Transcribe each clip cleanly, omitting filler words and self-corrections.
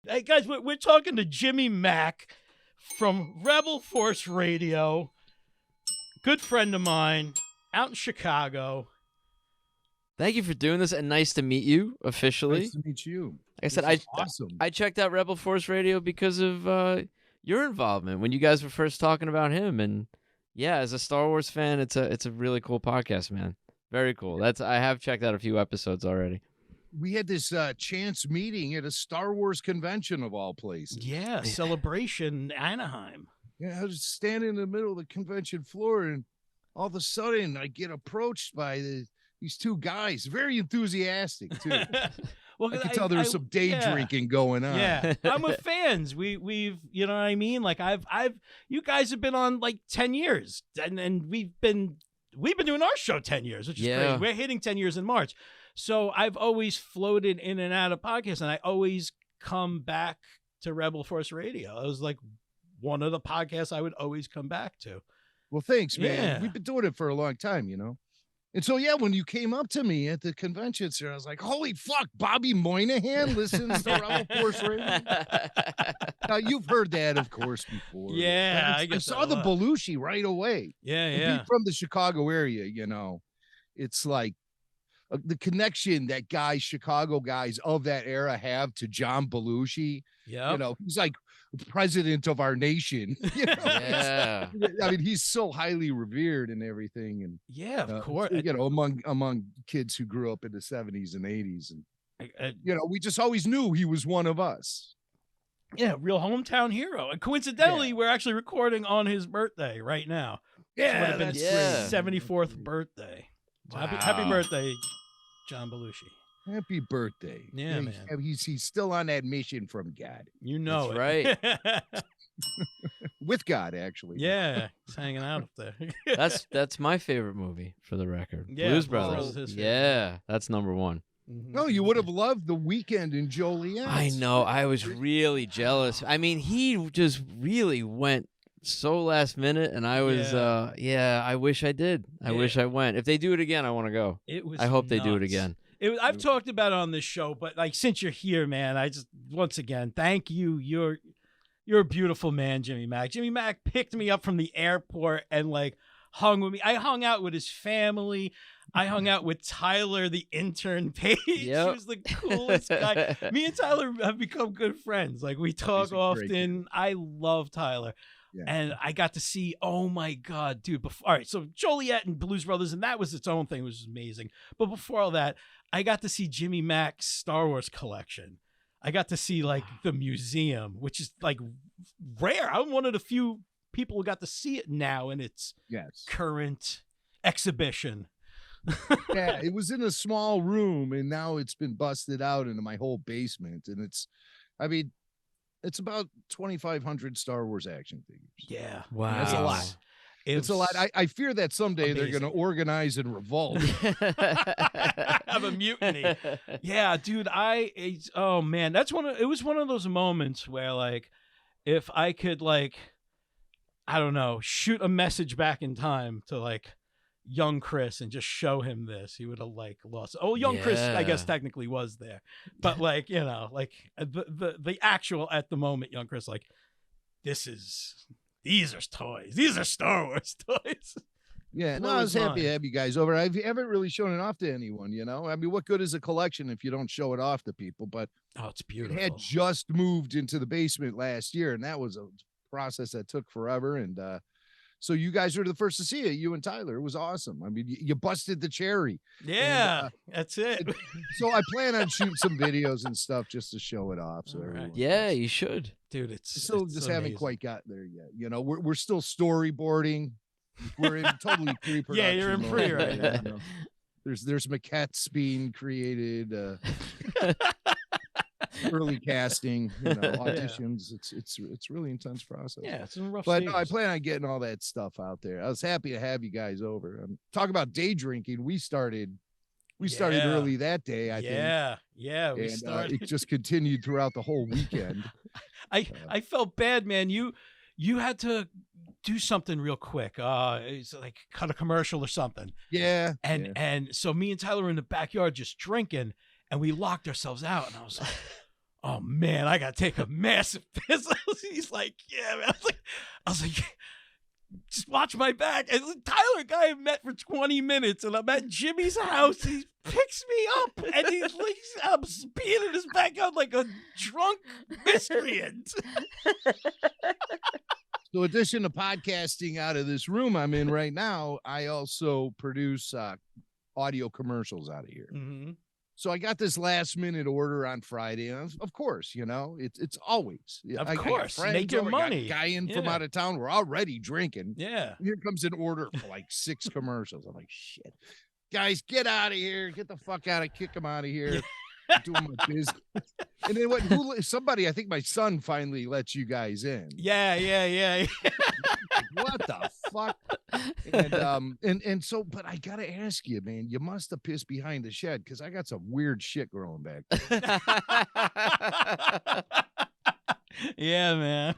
Hey, guys, we're talking to Jimmy Mack from Rebel Force Radio. Good friend of mine out in Chicago. Thank you for doing this, and nice to meet you officially. Nice to meet you. Like I said, Awesome. I checked out Rebel Force Radio because of your involvement when you guys were first talking about him, and yeah, as a Star Wars fan, it's a really cool podcast, man. Very cool. I have checked out a few episodes already. We had this chance meeting at a Star Wars convention of all places. Yeah, Celebration Anaheim. Yeah, I was standing in the middle of the convention floor, and all of a sudden I get approached by these two guys, very enthusiastic too. Well, I could tell there was some day drinking going on. Yeah, I'm with fans. We've you know what I mean? Like you guys have been on like 10 years, and we've been doing our show 10 years, which is crazy. We're hitting 10 years in March. So I've always floated in and out of podcasts, and I always come back to Rebel Force Radio. It was like one of the podcasts I would always come back to. Well, thanks, man. Yeah. We've been doing it for a long time, you know. And so, yeah, when you came up to me at the convention, sir, I was like, holy fuck, Bobby Moynihan listens to Rebel Force Radio. Now, you've heard that, of course, before. Yeah, I saw the Belushi right away. Yeah. Being from the Chicago area, you know, it's like the connection that Chicago guys of that era have to John Belushi. Yeah. You know, he's like president of our nation. You know? Yeah. I mean, he's so highly revered and everything. And yeah, of course. You know, among kids who grew up in the 70s and 80s. And, you know, we just always knew he was one of us. Yeah, real hometown hero. And coincidentally, we're actually recording on his birthday right now. Yeah, that's his 74th birthday. Wow. Happy birthday, John Belushi. Happy birthday. Yeah, man. He's still on that mission from God. You know That's it. right. With God, actually. Yeah, he's hanging out up there. That's my favorite movie, for the record. Yeah, Blues Blues Brothers. Brothers is Yeah, that's number one. No, you would have loved The Weekend in Joliet. I know. I was really jealous. I mean, he just really went so last minute, and I was, I wish I did. I wish I went. If they do it again, I want to go. I hope they do it again. I've talked about it on this show, but like since you're here, man, I just once again thank you. You're a beautiful man, Jimmy Mack. Jimmy Mack picked me up from the airport and like hung with me. I hung out with his family. I hung out with Tyler, the intern Paige. Yep. He was the coolest guy. Me and Tyler have become good friends. Like we talk often. I love Tyler. Yeah. And I got to see, oh my God, dude. All right, so Joliet and Blues Brothers, and that was its own thing, which was amazing. But before all that, I got to see Jimmy Mack's Star Wars collection. I got to see like the museum, which is like rare. I'm one of the few people who got to see it now in its current exhibition. Yeah, it was in a small room, and now it's been busted out into my whole basement. And it's about 2,500 Star Wars action figures. Yeah. Wow. That's a lot. It's a lot. I fear that someday they're going to organize and revolt. Have a mutiny. Yeah, dude. Oh man, it was one of those moments where like, if I could like, I don't know, shoot a message back in time to like young Chris and just show him this, he would have like lost. Oh, young Chris, I guess technically was there, but like, you know, like the actual at the moment young Chris, like, these are toys. These are Star Wars toys. Yeah, no, I was happy to have you guys over. I haven't really shown it off to anyone, you know? I mean, what good is a collection if you don't show it off to people? But it's beautiful. It had just moved into the basement last year, and that was a process that took forever. And so you guys are the first to see it, you and Tyler. It was awesome. I mean, you busted the cherry. Yeah, and, that's it. So I plan on shooting some videos and stuff just to show it off. So yeah, you should. Dude, it's still just haven't quite gotten there yet. You know, we're still storyboarding. We're in totally pre-production. Yeah, you're in pre right now. You know? There's maquettes being created, early casting, you know, auditions. Yeah. It's really intense process. Yeah, it's a rough. But no, I plan on getting all that stuff out there. I was happy to have you guys over. Talk about day drinking. We started early that day. I think. Yeah, we started. It just continued throughout the whole weekend. I felt bad, man. You had to do something real quick. It's like cut a commercial or something. Yeah. And so me and Tyler were in the backyard just drinking, and we locked ourselves out. And I was like, oh man, I gotta take a massive piss. He's like, yeah, man. I was like, just watch my back. And Tyler, a guy I met for 20 minutes, and I'm at Jimmy's house. He picks me up, and I'm peeing in his backyard like a drunk miscreant. So, in addition to podcasting out of this room I'm in right now, I also produce audio commercials out of here. Mm-hmm. So I got this last minute order on Friday. And of course, it's always. Of course, make your money. Guy in from out of town. We're already drinking. Yeah. Here comes an order for like 6 commercials. I'm like, shit. Guys, get out of here. Get the fuck out of Kick them out of here. Doing my business. And then somebody, I think my son finally lets you guys in. Yeah. What the fuck? And so, but I gotta ask you, man, you must have pissed behind the shed because I got some weird shit growing back there. Yeah, man.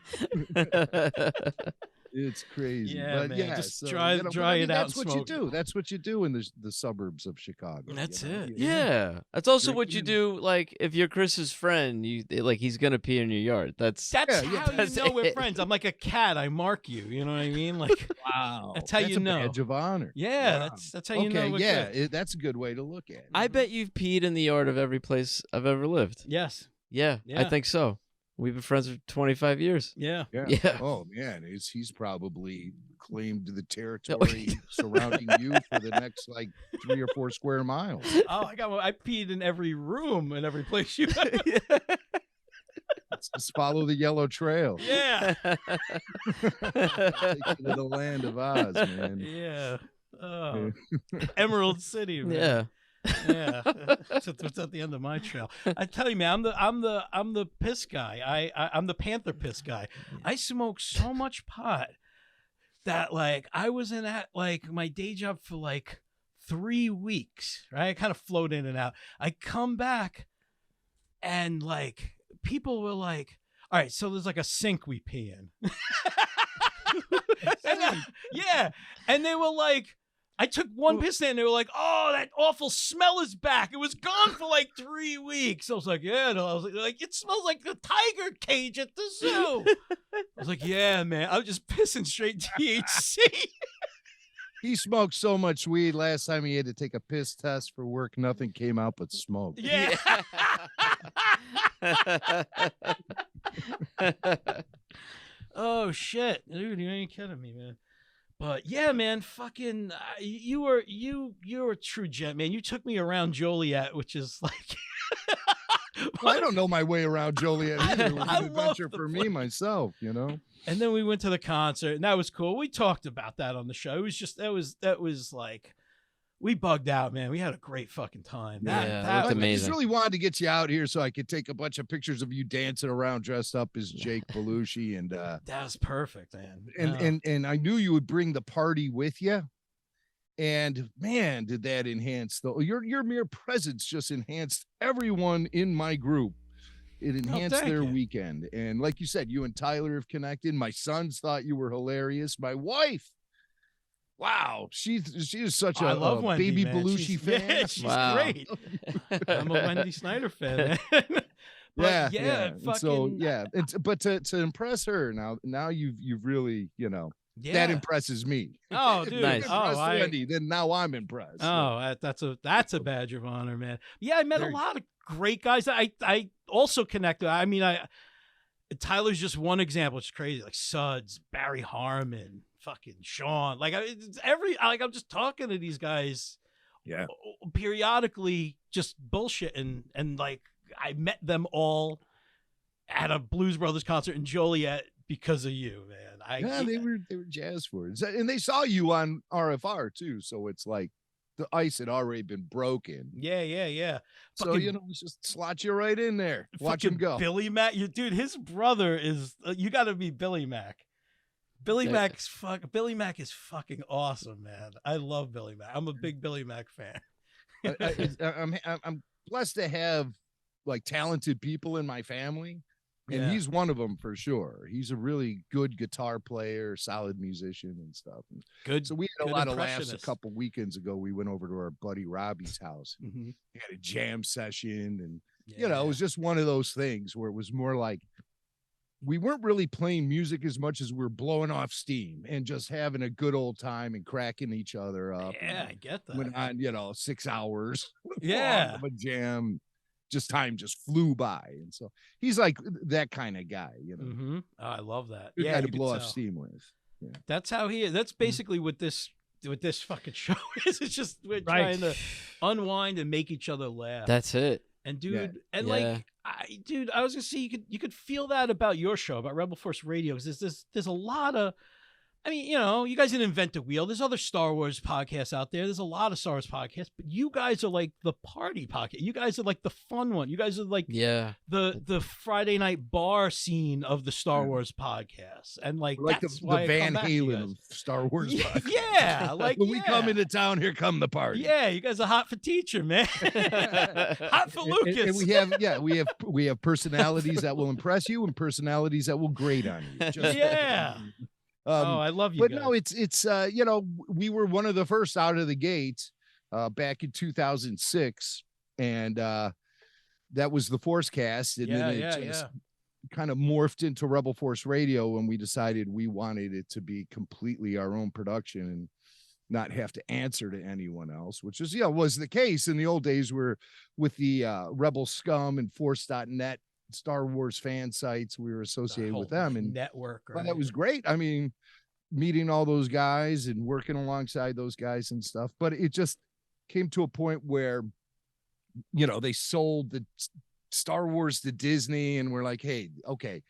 It's crazy. Yeah, but man. yeah, Just so, dry it out. That's and what smoke. you do. That's what you do in the suburbs of Chicago. That's it. Yeah. That's also what you Drinking. do. Like, if you're Chris's friend, he's going to pee in your yard. That's How that's you know we're it. friends. I'm like a cat. I mark you. You know what I mean? Like, Wow. That's how you a know. badge of honor. yeah, Wow. that's how you know. We're good. That's a good way to look at it. I bet you've peed in the yard of every place I've ever lived. Yes. Yeah, I Yeah. think so. We've been friends for 25 years. Yeah. Yeah. Oh man, he's probably claimed the territory surrounding you for the next like 3 or 4 square miles. Oh, I peed in every room and every place you. Just follow the yellow trail. Yeah. Take you to the land of Oz, man. Yeah. Oh. Emerald City, man. Yeah. Yeah. That's at the end of my trail. I tell you, man, I'm the piss guy. I'm the Panther piss guy. I smoke so much pot that like I was in at like my day job for like 3 weeks, right? I kind of float in and out. I come back and like people were like, all right, so there's like a sink we pee in. Yeah. And they were like, I took one piss and they were like, oh, that awful smell is back. It was gone for like 3 weeks. I was like, yeah. No. I was like, it smells like the tiger cage at the zoo. I was like, yeah, man. I was just pissing straight THC. He smoked so much weed last time he had to take a piss test for work. Nothing came out but smoke. Yeah. Oh, shit. Dude, you ain't kidding me, man. But yeah, man, fucking, you were a true gent, man. You took me around Joliet, which is like, Well, I don't know my way around Joliet either. It was I an adventure love the for me myself, you know. And then we went to the concert, and that was cool. We talked about that on the show. It was just that was like, we bugged out, man. We had a great fucking time. Yeah, it that looked was I just amazing. really wanted to get you out here so I could take a bunch of pictures of you dancing around dressed up as Jake Belushi and that was perfect, man. Yeah. and I knew you would bring the party with you. And man, did that enhance your mere presence just enhanced everyone in my group. It enhanced thank their you. weekend. And like you said, you and Tyler have connected. My sons thought you were hilarious. My wife, wow, she is such I a love Wendy, baby man. Belushi fan. Yeah, she's Wow. great. I'm a Wendy Snyder fan, man. But And fucking, so but to impress her now you've really that impresses me. Oh, dude. Nice. Impressed Oh, Wendy, then now I'm impressed. that's a badge of honor, man. Yeah, I met Very- a lot of great guys. I also connected. I mean, Tyler's just one example. It's crazy. Like Suds, Barry Harmon, fucking Sean. Like I'm just talking to these guys. Yeah. Periodically, just bullshit and like I met them all at a Blues Brothers concert in Joliet because of you, man. They were jazz for it. And they saw you on RFR too, so it's like the ice had already been broken. Yeah. So Fucking- it's just slot you right in there. Watch him Fucking go. Billy Mack, dude, his brother is. You got to be Billy Mack. Billy Yeah. Mack is fucking awesome, man. I love Billy Mack. I'm a big Billy Mack fan. I'm blessed to have like talented people in my family, and Yeah. he's one of them for sure. He's a really good guitar player, solid musician, and stuff. And Good. so we had a Good lot of laughs a impressionist. couple weekends ago. We went over to our buddy Robbie's house. Mhm. We had a jam session, and You know, it was just one of those things where it was more like we weren't really playing music as much as we're blowing off steam and just having a good old time and cracking each other up. Yeah, I get that. Went on, you know, 6 hours Yeah. of a jam. Just time just flew by. And so he's like that kind of guy, you know. Mm-hmm. Oh, I love that. Good Yeah, guy you to could blow off tell. steam with. Yeah. That's how he is. That's basically what this fucking show is. It's just we're Right. trying to unwind and make each other laugh. That's it. And dude, Yeah. and Yeah. like, I was gonna say you could feel that about your show, about Rebel Force Radio, because there's a lot of, I mean, you know, you guys didn't invent the wheel. There's other Star Wars podcasts out there. There's a lot of Star Wars podcasts, but you guys are like the party podcast. You guys are like the fun one. You guys are like Yeah. the Friday night bar scene of the Star Wars podcasts, and like We're like that's the why I Van come back to you Halen guys. of Star Wars. podcast. Yeah, like When we come yeah. into town, here come the party. Yeah, you guys are hot for teacher, man. Hot for And Lucas. we have personalities that will impress you and personalities that will grate on you. Just- Yeah. Oh, I love you but guys. no, it's you know, we were one of the first out of the gate back in 2006, and that was the Force Cast, and then it just kind of morphed into Rebel Force Radio when we decided we wanted it to be completely our own production and not have to answer to anyone else, which is was the case in the old days. Where with the Rebel Scum and Force.net Star Wars fan sites, we were associated with them, and network. but that was great. I mean, meeting all those guys and working alongside those guys and stuff. But it just came to a point where, you know, they sold the Star Wars to Disney, and we're like, hey, okay,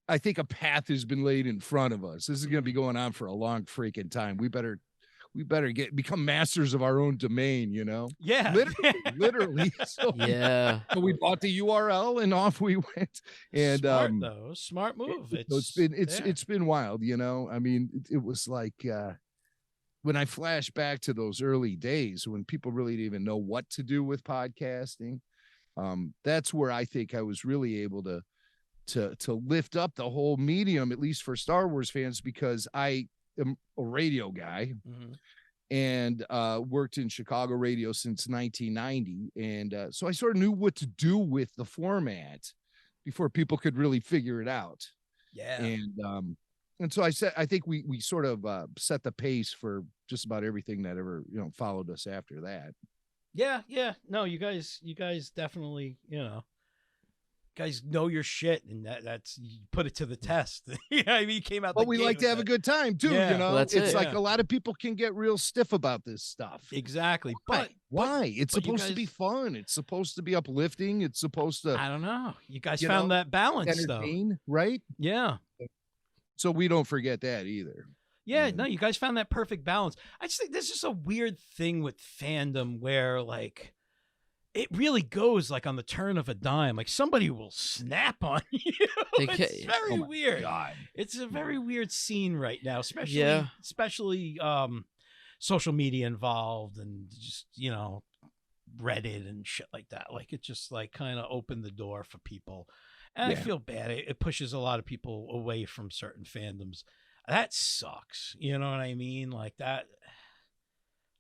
I think a path has been laid in front of us. This is going to be going on for a long freaking time. We better become masters of our own domain, you know? Yeah. Literally. So, Yeah. so we bought the URL and off we went. And smart, though. Smart move. It's been wild, you know. I mean, it was like when I flash back to those early days when people really didn't even know what to do with podcasting. That's where I think I was really able to lift up the whole medium, at least for Star Wars fans, because I am a radio guy. Mhm. And worked in Chicago radio since 1990. And so I sort of knew what to do with the format before people could really figure it out. Yeah. And so I think we sort of set the pace for just about everything that ever, you know, followed us after that. Yeah. Yeah. No, you guys definitely, you know, guys know your shit, and that's you put it to the test. Yeah, I mean, you came out. But we like to have a good time too. Yeah. You know, Well, that's it's it. like Yeah. a lot of people can get real stiff about this stuff. Exactly. Why? It's but you supposed to be guys- fun. It's supposed to be uplifting. It's supposed to I don't know. You guys You found know, that balance, though. entertain, right? Yeah. So we don't forget that either. Yeah, Yeah. no, you guys found that perfect balance. I just think there's just a weird thing with fandom where, like, it really goes like on the turn of a dime. Like somebody will snap on you. They It's very Oh my weird. God. It's a very weird scene right now, especially Yeah. social media involved, and just, you know, Reddit and shit like that. Like it just like kind of opened the door for people. And I Yeah. feel bad. It pushes a lot of people away from certain fandoms. That sucks. You know what I mean? Like that.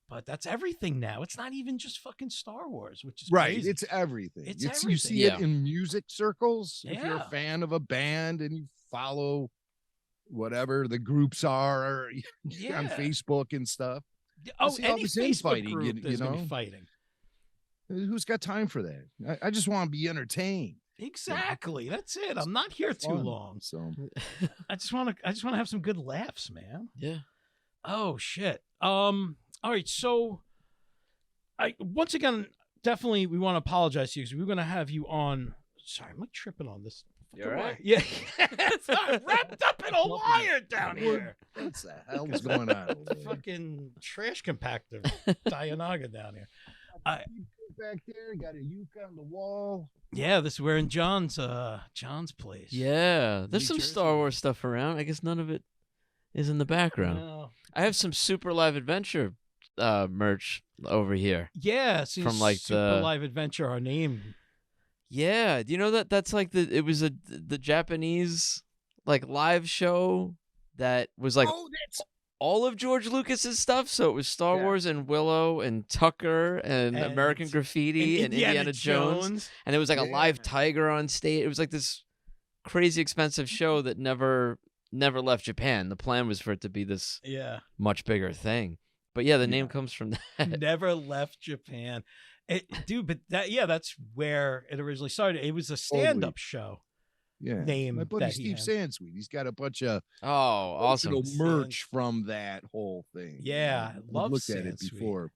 But that's everything now. It's not even just fucking Star Wars, which is Right. crazy. It's everything. It's You everything. see Yeah. it in music circles. If you're Yeah. a fan of a band and you follow whatever the groups are on Yeah. Facebook and stuff. Oh, see all any this Facebook infighting, group, you there's gonna be know? fighting. Who's got time for that? I just want to be entertained. Exactly. That's it. I'm not here too Fun. long. So I just want to have some good laughs, man. Yeah. Oh shit. All right. So, once again, definitely we want to apologize to you because we were gonna have you on. Sorry, I'm like tripping on this. You all right? Yeah. It's not wrapped up in a wire down here. what the hell's going on? over there? Fucking trash compactor, Dianaga down here. Back there, got a uke on the wall. Yeah, we're in John's place. Yeah. There's New some Jersey. Star Wars stuff around. I guess none of it is in the background. No. I have some Super Live Adventure merch over here. Yeah, see, From, like, Super the- Live Adventure, our name. Yeah, do you know that's like it was the Japanese like live show that was like Oh, that's all of George Lucas's stuff. So it was Star Wars and Willow and Tucker and American Graffiti and Indiana Jones. And there was like a live tiger on stage. It was like this crazy expensive show that never left Japan. The plan was for it to be this much bigger thing. But yeah, the name comes from that. Never left Japan. Dude, but that's where it originally started. It was a stand-up show. Yeah, name my buddy that Steve Sansweet. He's got a bunch of awesome merch from that whole thing. Yeah, love looked at it before.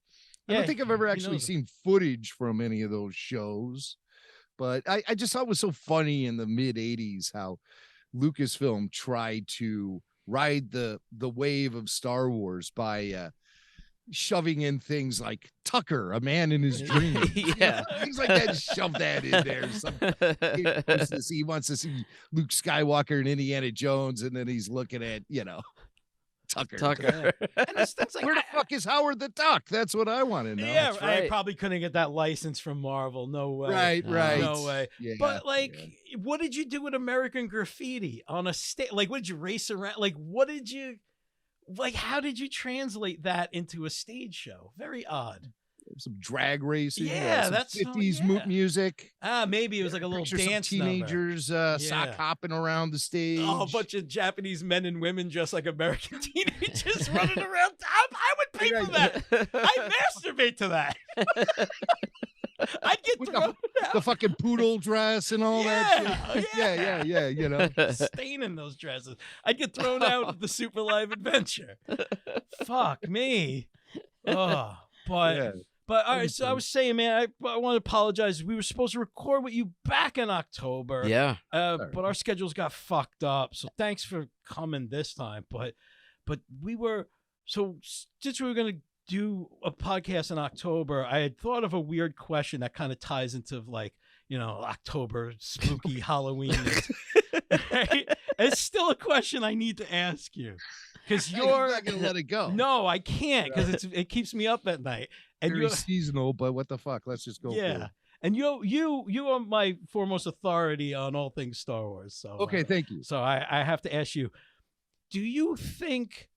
I Yeah, don't think I've ever actually seen footage from any of those shows, but I just thought it was so funny in the mid '80s how Lucasfilm tried to ride the wave of Star Wars by shoving in things like Tucker, a man in his dream. Things like that. Shove that in there. He wants to see Luke Skywalker and Indiana Jones, and then he's looking at, Tucker. And it's like, where the fuck is Howard the Duck? That's what I want to know. Yeah, I probably couldn't get that license from Marvel. No way. Right. No way. Yeah, but what did you do with American Graffiti on a stage? Like, what did you race around? Like, what did you... Like, how did you translate that into a stage show? Very odd. Some drag racing. Yeah, that's 50s music. Maybe it was like a little dance teenagers sock hopping around the stage. Oh, a bunch of Japanese men and women dressed like American teenagers running around. I would pay for that. I'd masturbate to that. I'd get the fucking poodle dress and all that shit. Yeah. Staining those dresses. I'd get thrown out of the Super Live Adventure. Fuck me. Oh, but all right. So I was saying, man, I want to apologize. We were supposed to record with you back in October. Yeah. But our schedules got fucked up. So thanks for coming this time. But since we were gonna do a podcast in October, I had thought of a weird question that kind of ties into October spooky Halloween. Right? It's still a question I need to ask you because you're not gonna let it go. No, I can't because it keeps me up at night. And very seasonal, but what the fuck? Let's just go. Yeah. For it. And you are my foremost authority on all things Star Wars. So okay, thank you. So I have to ask you, do you think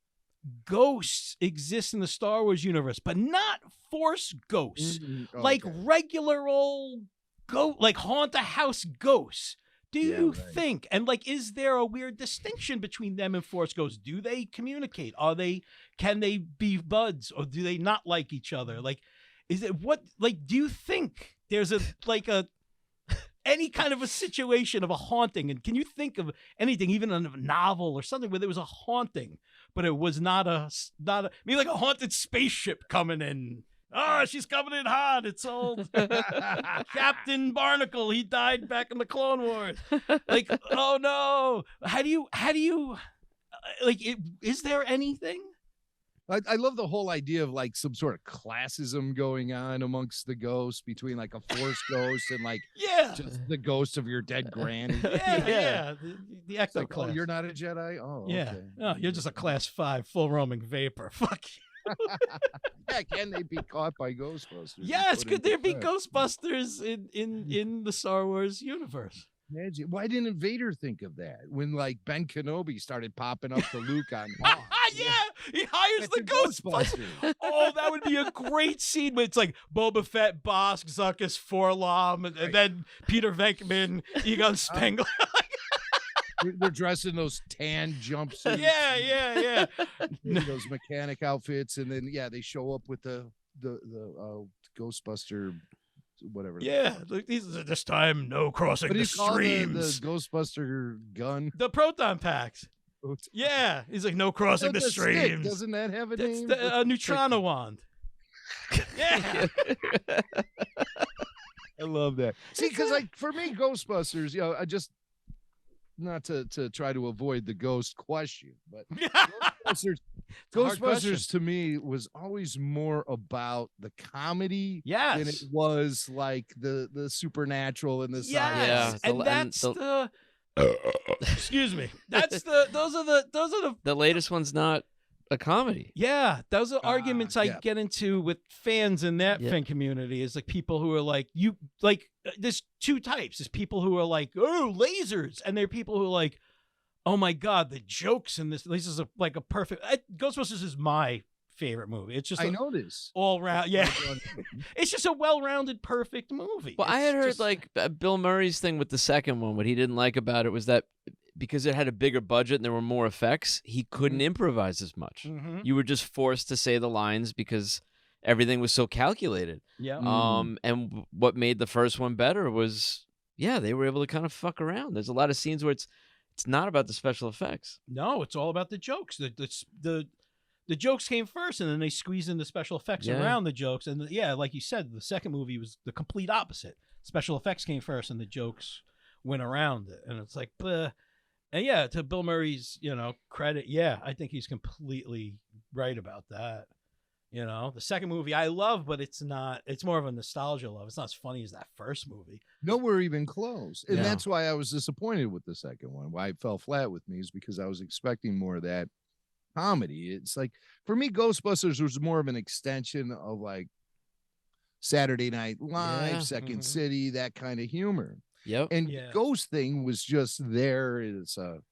ghosts exist in the Star Wars universe, but not Force ghosts, like regular old like haunt a house ghosts? Do you think, and is there a weird distinction between them and Force ghosts? Do they communicate? Can they be buds, or do they not like each other? Do you think there's any kind of a situation of a haunting? And can you think of anything, even in a novel or something, where there was a haunting, but it was not a like a haunted spaceship coming in? Oh, she's coming in hot. It's old Captain Barnacle. He died back in the Clone Wars. Oh no. How do you is there anything? I love the whole idea of some sort of classism going on amongst the ghosts between a Force ghost and just the ghost of your dead granny. Yeah. The Ecto class. Oh, you're not a Jedi? Oh, yeah. Okay. No, you're just a class 5 full roaming vapor. Fuck you. Yeah, can they be caught by Ghostbusters? Yes, could there be Ghostbusters in the Star Wars universe? Imagine. Why didn't Vader think of that when Ben Kenobi started popping up to Luke on yeah, he hires the Ghostbusters. Oh, that would be a great scene where it's Boba Fett, Bosk, Zuckuss, Forlom, and then Peter Venkman, Egon Spengler. They're dressed in those tan jumpsuits. Yeah. Those mechanic outfits, and then they show up with the Ghostbuster, whatever. Yeah, this time no crossing the streams. The Ghostbuster gun, the proton packs. Yeah, he's no crossing the streams. Stick. Doesn't that have a name? The Neutrino wand. Yeah. I love that. See, because for me, Ghostbusters, I just. Not to try to avoid the ghost question, but Ghostbusters to me was always more about the comedy than it was the supernatural and the science. Yeah, and that's the excuse me. Those are the latest one's not a comedy. Yeah, those are arguments I get into with fans in that fan community. Is people who are there's two types. There's people who are oh, lasers, and there are people who are oh my God, the jokes in this is like a perfect. Ghostbusters is my favorite movie. It's just I noticed. all round. Yeah, it's just a well-rounded, perfect movie. Well, I It's had heard just- like Bill Murray's thing with the second one. What he didn't like about it was that because it had a bigger budget and there were more effects, he couldn't improvise as much. Mhm. You were just forced to say the lines because everything was so calculated. Yeah. And what made the first one better was, yeah, they were able to kind of fuck around. There's a lot of scenes where it's not about the special effects. No, it's all about the jokes. The jokes came first, and then they squeezed in the special effects Yeah. around the jokes. And yeah, like you said, the second movie was the complete opposite. Special effects came first, and the jokes went around it. And it's like, bleh. And yeah, to Bill Murray's credit, yeah, I think he's completely right about that. The second movie I love, but it's not. It's more of a nostalgia love. It's not as funny as that first movie. Nowhere even close. And No. that's why I was disappointed with the second one. Why it fell flat with me is because I was expecting more of that comedy. It's like, for me, Ghostbusters was more of an extension of like Saturday Night Live, Yeah. Second Mhm. City, that kind of humor. Yep. And Yeah. Ghost thing was just there as a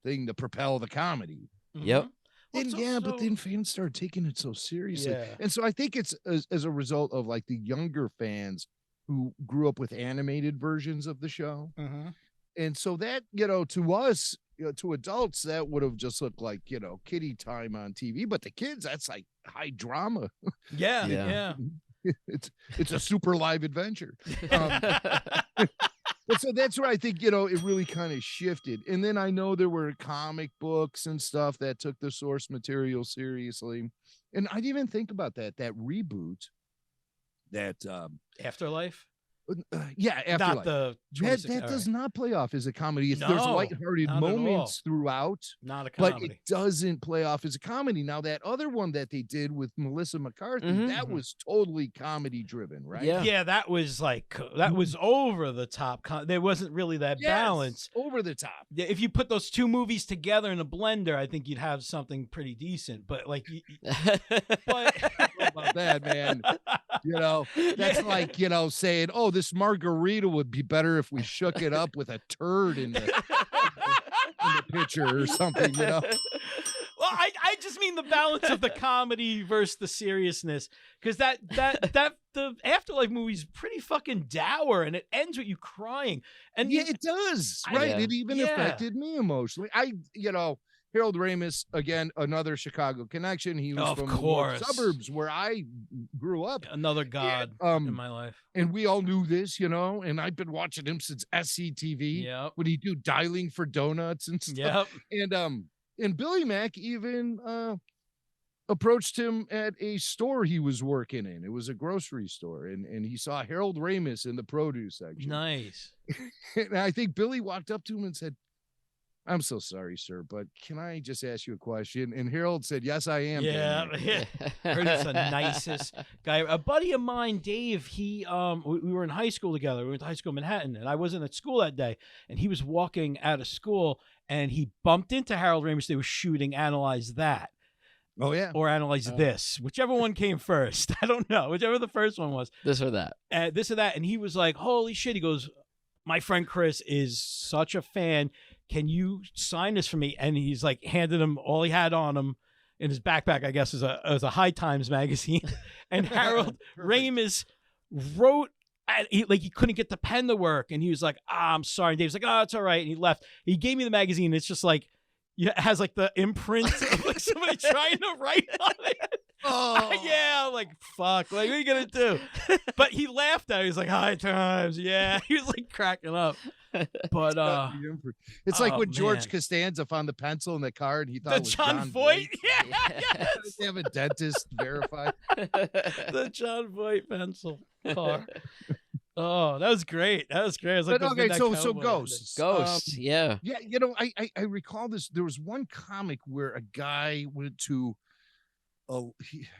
thing to propel the comedy. Yep. Mhm. Well, And it's yeah, but also- then fans started taking it so seriously. Yeah. And so I think it's as a result of like the younger fans who grew up with animated versions of the show. Mhm. And so that, to us, to adults, that would have just looked like, kiddie time on TV. But the kids, that's like high drama. Yeah. Yeah. Yeah. It's a super live adventure. But so that's where I think, it really kind of shifted. And then I know there were comic books and stuff that took the source material seriously. And I didn't even think about that reboot that, Afterlife. yeah, Not Afterlife. the That 26 does all not play off as a comedy. There's No, lighthearted not at all. moments throughout, not a but comedy. it doesn't play off as a comedy. Now, that other one that they did with Melissa McCarthy, Mhm. that was totally comedy driven, right? Yeah. Yeah, that was over the top. There wasn't really that Yes, balance. over the top. Yeah, if you put those two movies together in a blender, I think you'd have something pretty decent. But like, but About that, man. That's like, saying, oh, this margarita would be better if we shook it up with a turd in the pitcher or something, Well, I just mean the balance of the comedy versus the seriousness, because that the Afterlife movie's pretty fucking dour, and it ends with you crying. And Yeah, it does. I- Right. Yeah. It even Yeah. affected me emotionally. Harold Ramis, again, another Chicago connection. He was Of from the north course. suburbs where I grew up. another god um, in my life. And we all knew this, and I've been watching him since SCTV. Yep. When he do dialing for donuts and stuff. Yep. And Billy Mack even approached him at a store he was working in. It was a grocery store, and he saw Harold Ramis in the produce section. Nice. And I think Billy walked up to him and said, "I'm so sorry, sir, but can I just ask you a question?" And Harold said, "Yes, I am." Yeah. Billy Mack." Yeah. Heard he's the nicest guy. A buddy of mine, Dave, we were in high school together. We went to high school in Manhattan, and I wasn't at school that day. And he was walking out of school, and he bumped into Harold Ramis. They were shooting Analyze That Oh yeah. or Analyze This, whichever one came first. I don't know, whichever the first one was. This or that. This or that. And he was like, holy shit. He goes, my friend Chris is such a fan. Can you sign this for me? And he's like handed him all he had on him in his backpack, I guess, is a High Times magazine. And Harold Ramis wrote, he couldn't get the pen to work. And he was like, I'm sorry. And Dave's like, oh, it's all right. And he left. He gave me the magazine. It's just like, it has like the imprint of like somebody trying to write on it. Oh Yeah, like fuck, like what are you gonna do? But he laughed at it. He was like, High Times, yeah. He was like cracking up. But it's like oh, when George man. Costanza found the pencil in the card. He thought the it was John Voight, yeah, yes. They have a dentist verify. The John Voight pencil car. Oh, that was great. That was great. It was like But the okay, Midnight so Cowboy. Ghosts, Ghosts. yeah. Yeah, I recall this. There was one comic where a guy went to,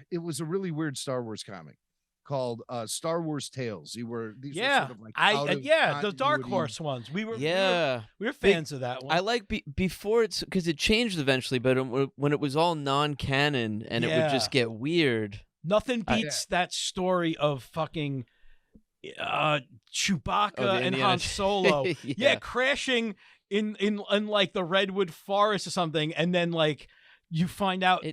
it was a really weird Star Wars comic called Star Wars Tales. These were Yeah, sort of like out of the Dark continuity. Horse ones. We were They- fans of that one. I like before it's because it changed eventually, but when it was all non-canon and it would just get weird. Nothing beats that story of fucking Chewbacca Oh, the and Indiana Han Solo. Yeah. Crashing in like the redwood forest or something, and then like you find out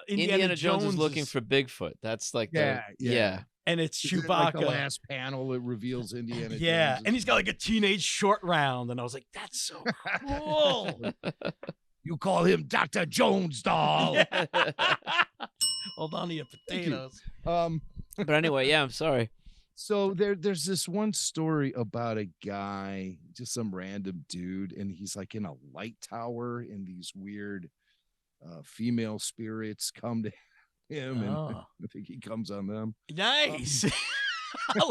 Indiana Jones is looking for Bigfoot. That's like yeah. And it's Isn't Chewbacca. it like the last panel, it reveals Indiana Yeah, Jones. and he's got like a teenage short round, and I was like, that's so cool. You call him Dr. Jones, doll. Hold on to your potatoes. But anyway, yeah, I'm sorry. So there's this one story about a guy, just some random dude, and he's like in a light tower, and these weird female spirits come to him, and I think he comes on them. Nice.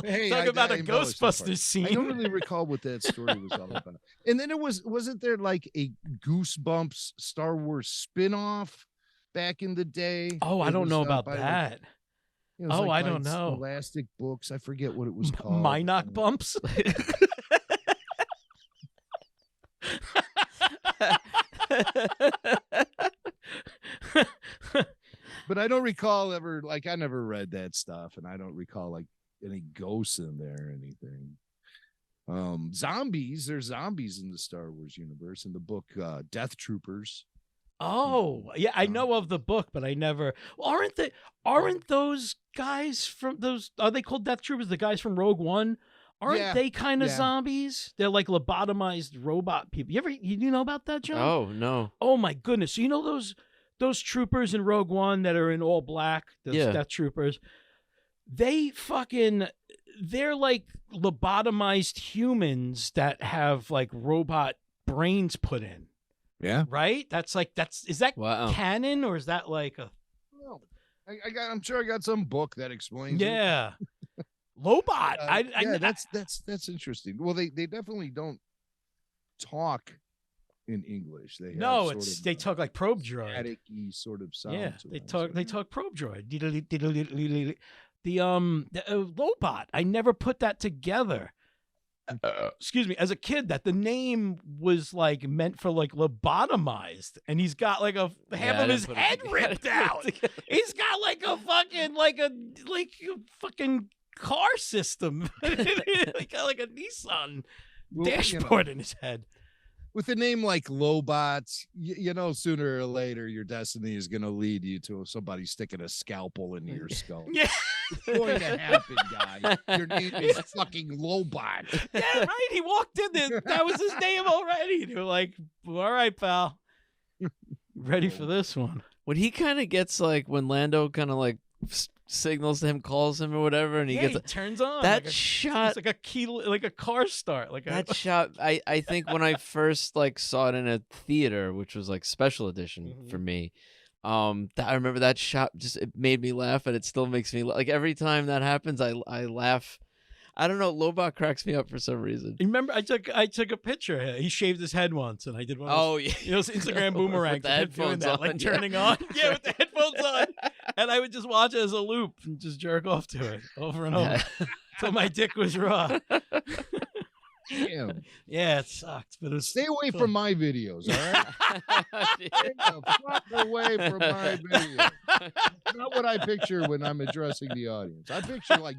Hey, Talk about a embellished that part. Ghostbusters scene. I don't really recall what that story was all about. And then wasn't there like a Goosebumps Star Wars spin-off back in the day? Oh, I It don't was, know about by, that. Like, it was Oh, like I by don't know. Scholastic Books. I forget what it was called. Minoc bumps. But I don't recall ever, like, I never read that stuff, and I don't recall like any ghosts in there or anything. Zombies, there's zombies in the Star Wars universe in the book Death Troopers. Oh, yeah, I know of the book, but I never. Aren't those guys from those? Are they called Death Troopers? The guys from Rogue One? Aren't they kind of zombies? They're like lobotomized robot people. You know about that, John? Oh no. Oh my goodness! So you know those troopers in Rogue One that are in all black, those Death Troopers, they're like lobotomized humans that have like robot brains put in. Yeah. Right? Is that canon, or is that like a Well, I'm sure I got some book that explains it. Yeah. Lobot. That's interesting. Well, they definitely don't talk in English. They they talk like probe droid. Static-y sort of sound. Yeah, they talk probe droid. The Lobot. I never put that together. Excuse me. As a kid, that the name was like meant for like lobotomized, and he's got like half of his head ripped out. He's got like a fucking car system. He got like a Nissan dashboard in his head. With a name like Lobot, sooner or later your destiny is going to lead you to somebody sticking a scalpel into your skull. Yeah. It's going to happen, guy. Your name is fucking Lobot. Yeah, right. He walked in there. That was his name already. They were like, all right, pal. Ready for this one. When he kind of gets like, when Lando kind of like signals to him, calls him or whatever, and he turns on that shot. It's like a key, like a car start. Like that shot. I think when I first like saw it in a theater, which was like special edition for me, I remember that shot. It made me laugh, and it still makes me like every time that happens, I laugh. I don't know. Lobot cracks me up for some reason. Remember, I took a picture. He shaved his head once, and I did one of those, those Instagram boomerangs. With the headphones on, like turning on. Yeah, with the headphones on. And I would just watch it as a loop and just jerk off to it over and over until my dick was raw. Damn. Yeah, it sucked, but it was Stay away from my videos, all right? Stay the fuck away from my videos. That's not what I picture when I'm addressing the audience. I picture like,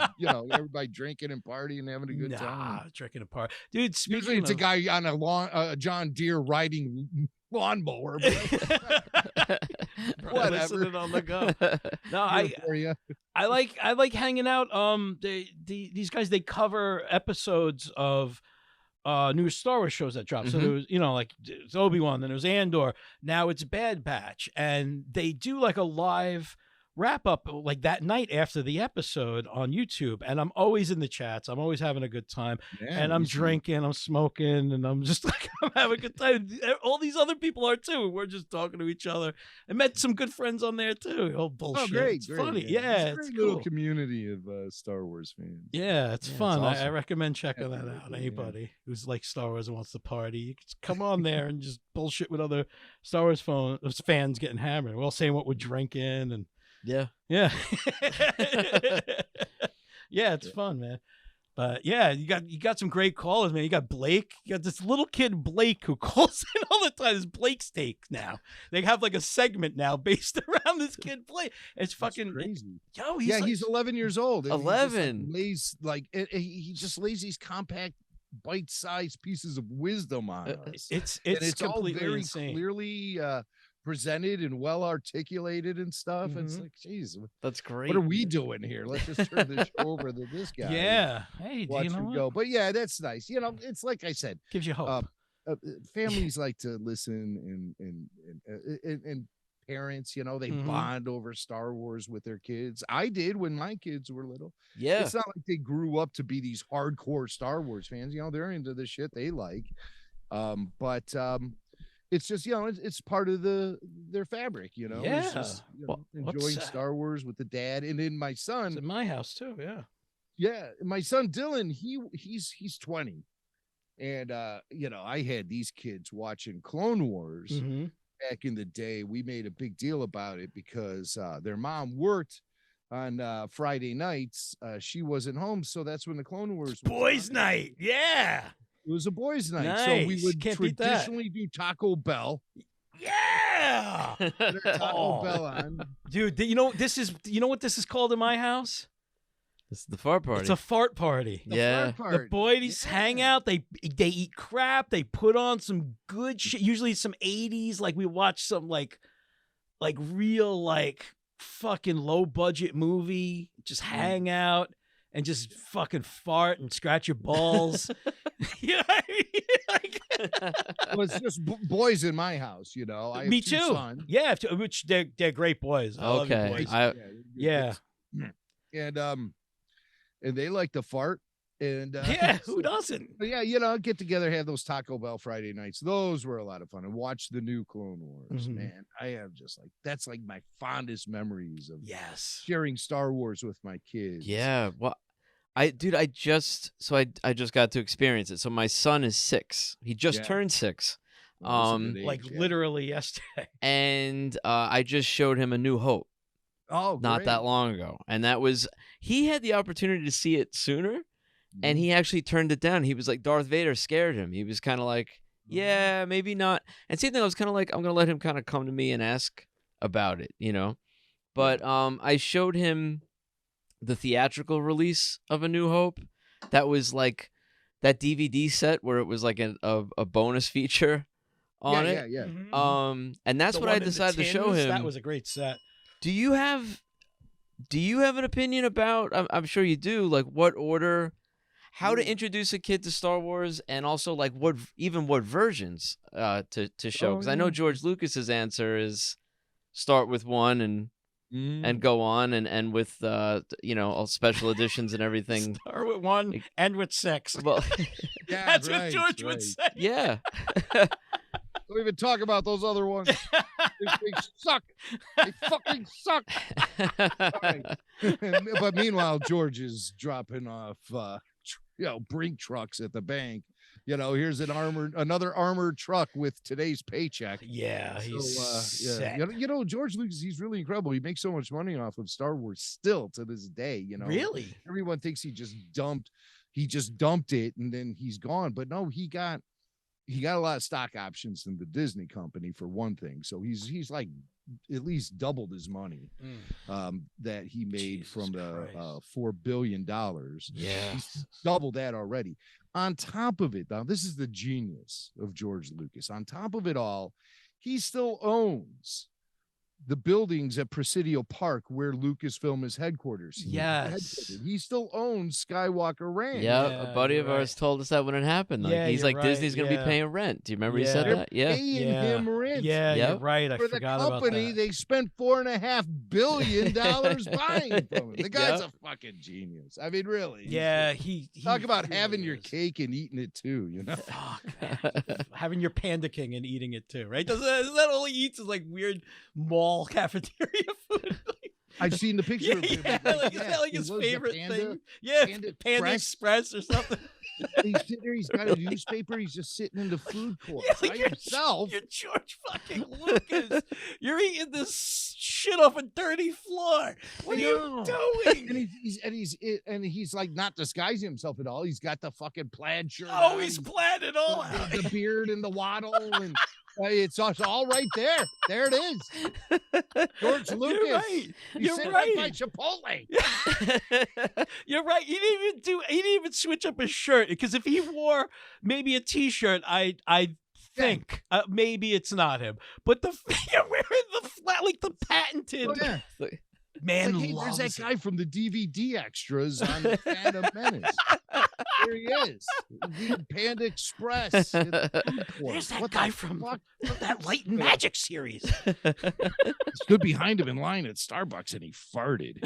everybody drinking and partying and having a good time. Drinking a party. Dude, usually it's a guy on a John Deere riding lawnmower. Whatever. Listening on the go. No, I like hanging out. These guys, they cover episodes of new Star Wars shows that drop. So there was, like it's Obi-Wan, then it was Andor, now it's Bad Batch, and they do like a live wrap up like that night after the episode on YouTube, and I'm always in the chats. I'm always having a good time, and I'm drinking, I'm smoking, and I'm just like I'm having a good time. All these other people are too. We're just talking to each other. I met some good friends on there too. Oh bullshit! Great, it's funny. Yeah, it's a it's little cool. community of Star Wars fans. Yeah, it's fun. It's awesome. I recommend checking that out. Anybody who's like Star Wars and wants to party, you can just come on there and just bullshit with other Star Wars fans getting hammered. We're all saying what we're drinking and. Yeah. Yeah, it's fun, man. But yeah, you got some great callers, man. You got Blake. You got this little kid Blake who calls in all the time. It's Blake Steak now. They have like a segment now based around this kid Blake. It's fucking crazy. He's 11 years old. 11. He just lays these compact bite-sized pieces of wisdom on us. It's And it's all completely very insane. clearly presented and well articulated and stuff. It's like, geez, That's great. what are we doing here? Let's just turn this show over to this guy. Yeah. Hey, do Watch you know him what? go. But yeah, that's nice. You know, it's like I said, Gives you hope. families like to listen and parents, you know, they Mhm. bond over Star Wars with their kids. I did when my kids were little. Yeah. It's not like they grew up to be these hardcore Star Wars fans. You know, they're into the shit they like. But it's just, you know, it's part of their fabric, you know. Yeah. It's just, you Well, know, what's enjoying that? Star Wars with the dad. And then my It's son, in my house too. Yeah. yeah, my son Dylan, he's 20. And you know, I had these kids watching Clone Wars Mhm. back in the day. We made a big deal about it because their mom worked on Friday nights. She wasn't home, so that's when the Clone Wars was Boys' on. night. Yeah. It was a boys' night, so we Nice. would Can't beat that. traditionally do Taco Bell. Yeah. Put our Taco Oh. Bell on. Dude, you know what this is called in my house? This is the fart party. It's a fart party. The Yeah. fart The part. boys Yeah. hang out. They eat crap. They put on some good shit. Usually some 80s. Like we watch some like real like fucking low budget movie. Just hang out and just fucking fart and scratch your balls. You know what I mean? Like, Well, it's just boys in my house, you know. I have me two too. sons. Yeah, which they're great boys. I love you Okay. boys. Yeah, Yeah. and they like to fart. And Yeah, who doesn't? But yeah, you know, get together, have those Taco Bell Friday nights. Those were a lot of fun. And watch the new Clone Wars. Mhm. Man, I have just like that's like my fondest memories of Yes. sharing Star Wars with my kids. Yeah. Well, I just got to experience it. So my son is 6. He just Yeah. turned 6. Well, this is an Like age, yeah. literally yesterday. And I just showed him A New Hope Oh, not great. that long ago. And that was, he had the opportunity to see it sooner, and he actually turned it down. He was like, Darth Vader scared him. He was kind of like, yeah, maybe not. And same thing, I was kind of like, I'm going to let him kind of come to me and ask about it, you know? But I showed him the theatrical release of A New Hope. That was like that DVD set where it was like a bonus feature on it. Yeah. Mhm. And that's The what one I in the decided to show tins, him. That was a great set. Do you have an opinion about, I'm sure you do, like what order, how to introduce a kid to Star Wars, and also like what versions to show? Because I know George Lucas's answer is start with 1 and go on, and with all special editions and everything. Start with 1, end with 6. Well, Yeah, That's what right, George would right. say. yeah. Don't even talk about those other ones. They suck. They fucking suck. But meanwhile, George is dropping off, brink trucks at the bank. You know, here's another armored truck with today's paycheck. Yeah, he's Yeah. You know, George Lucas, he's really incredible. He makes so much money off of Star Wars still to this day. You know, Really? everyone thinks he just dumped it and then he's gone. But no, he got a lot of stock options in the Disney company for one thing. So he's like at least doubled his money that he made Jesus from the Christ. $4 billion. Yeah. He's doubled that already. On top of it, now this is the genius of George Lucas. On top of it all, he still owns the buildings at Presidio Park where Lucasfilm is headquarters. Yes. He still owns Skywalker Ranch. Yeah, Yeah, a buddy of you're ours told us that when it happened. Like, Yeah, he's you're like, right, Disney's going to yeah. be paying rent. Do you remember he said Yeah. that? Yeah. Paying him rent. Yeah, Yep. you're right. I For the forgot company, about that. they spent $4.5 billion buying from him. The guy's Yep. a fucking genius. I mean, really. Yeah, he Talk about really having your is. cake and eating it too, you know? Fuck, man. Having your Panda King and eating it too, right? Isn't that all he eats is like weird mall cafeteria food? I've seen the picture of him. Is that like he his loves the favorite Panda. thing? Yeah, Panda Panda Express or something. He's sitting there, he's got a newspaper, he's just sitting in the food court Yeah, by like you're himself. You're George fucking Lucas. You're eating this shit off a dirty floor. What are you doing? And he's like not disguising himself at all. He's got the fucking plaid shirt. Oh, on, he's planned it all out. the beard and the waddle and It's all right there. There it is. George Lucas. You're right. You sit right by Chipotle. You're right. He didn't even switch up his shirt, because if he wore maybe a t-shirt, I think maybe it's not him. But you're wearing the flat, like the patented. Oh, yeah. Man, like, hey, there's that guy from the DVD extras on the Phantom Menace. There he is. Panda Express. There's that guy from that Light and Magic series. Stood behind him in line at Starbucks and he farted.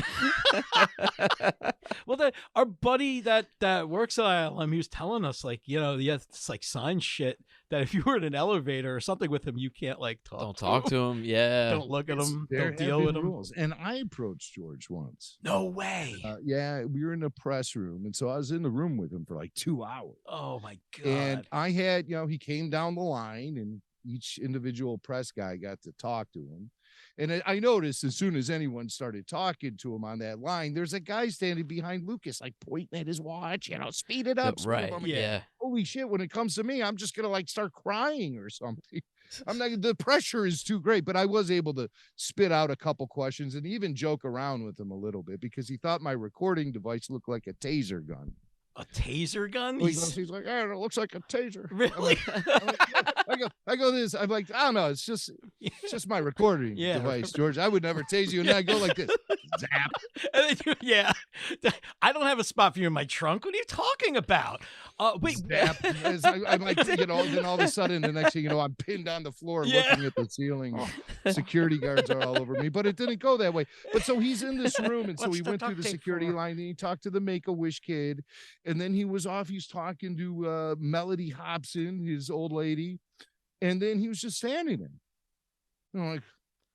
Well, our buddy that works at ILM, he was telling us, like, you know, it's like sign shit that if you were in an elevator or something with him, you can't like talk. Don't talk to him. Yeah. Don't look at him. There Don't deal with him. rules. And I approached George once. No way. Yeah, we were in the press room, and so I was in the room with him for like 2 hours. Oh my God. And I had, he came down the line, and each individual press guy got to talk to him. And I noticed as soon as anyone started talking to him on that line, there's a guy standing behind Lucas, like pointing at his watch, speed it up. Right. Like, Yeah. holy shit, when it comes to me, I'm just going to like start crying or something. The pressure is too great, but I was able to spit out a couple questions and even joke around with him a little bit because he thought my recording device looked like a taser gun. A taser gun? He's like, it looks like a taser. Really? I go this. I'm like, I don't know. It's just my recording device, George. I would never tase you. And then I go like this. Zap. And then I don't have a spot for you in my trunk. What are you talking about? Wait. Zap. I'm like, then all of a sudden, the next thing you know, I'm pinned on the floor looking at the ceiling. Security guards are all over me, but it didn't go that way. But so he's in this room, and so he went through the security line, and he talked to the Make-A-Wish kid, and then he was off. He's talking to Melody Hobson, his old lady, and then he was just standing there. Like,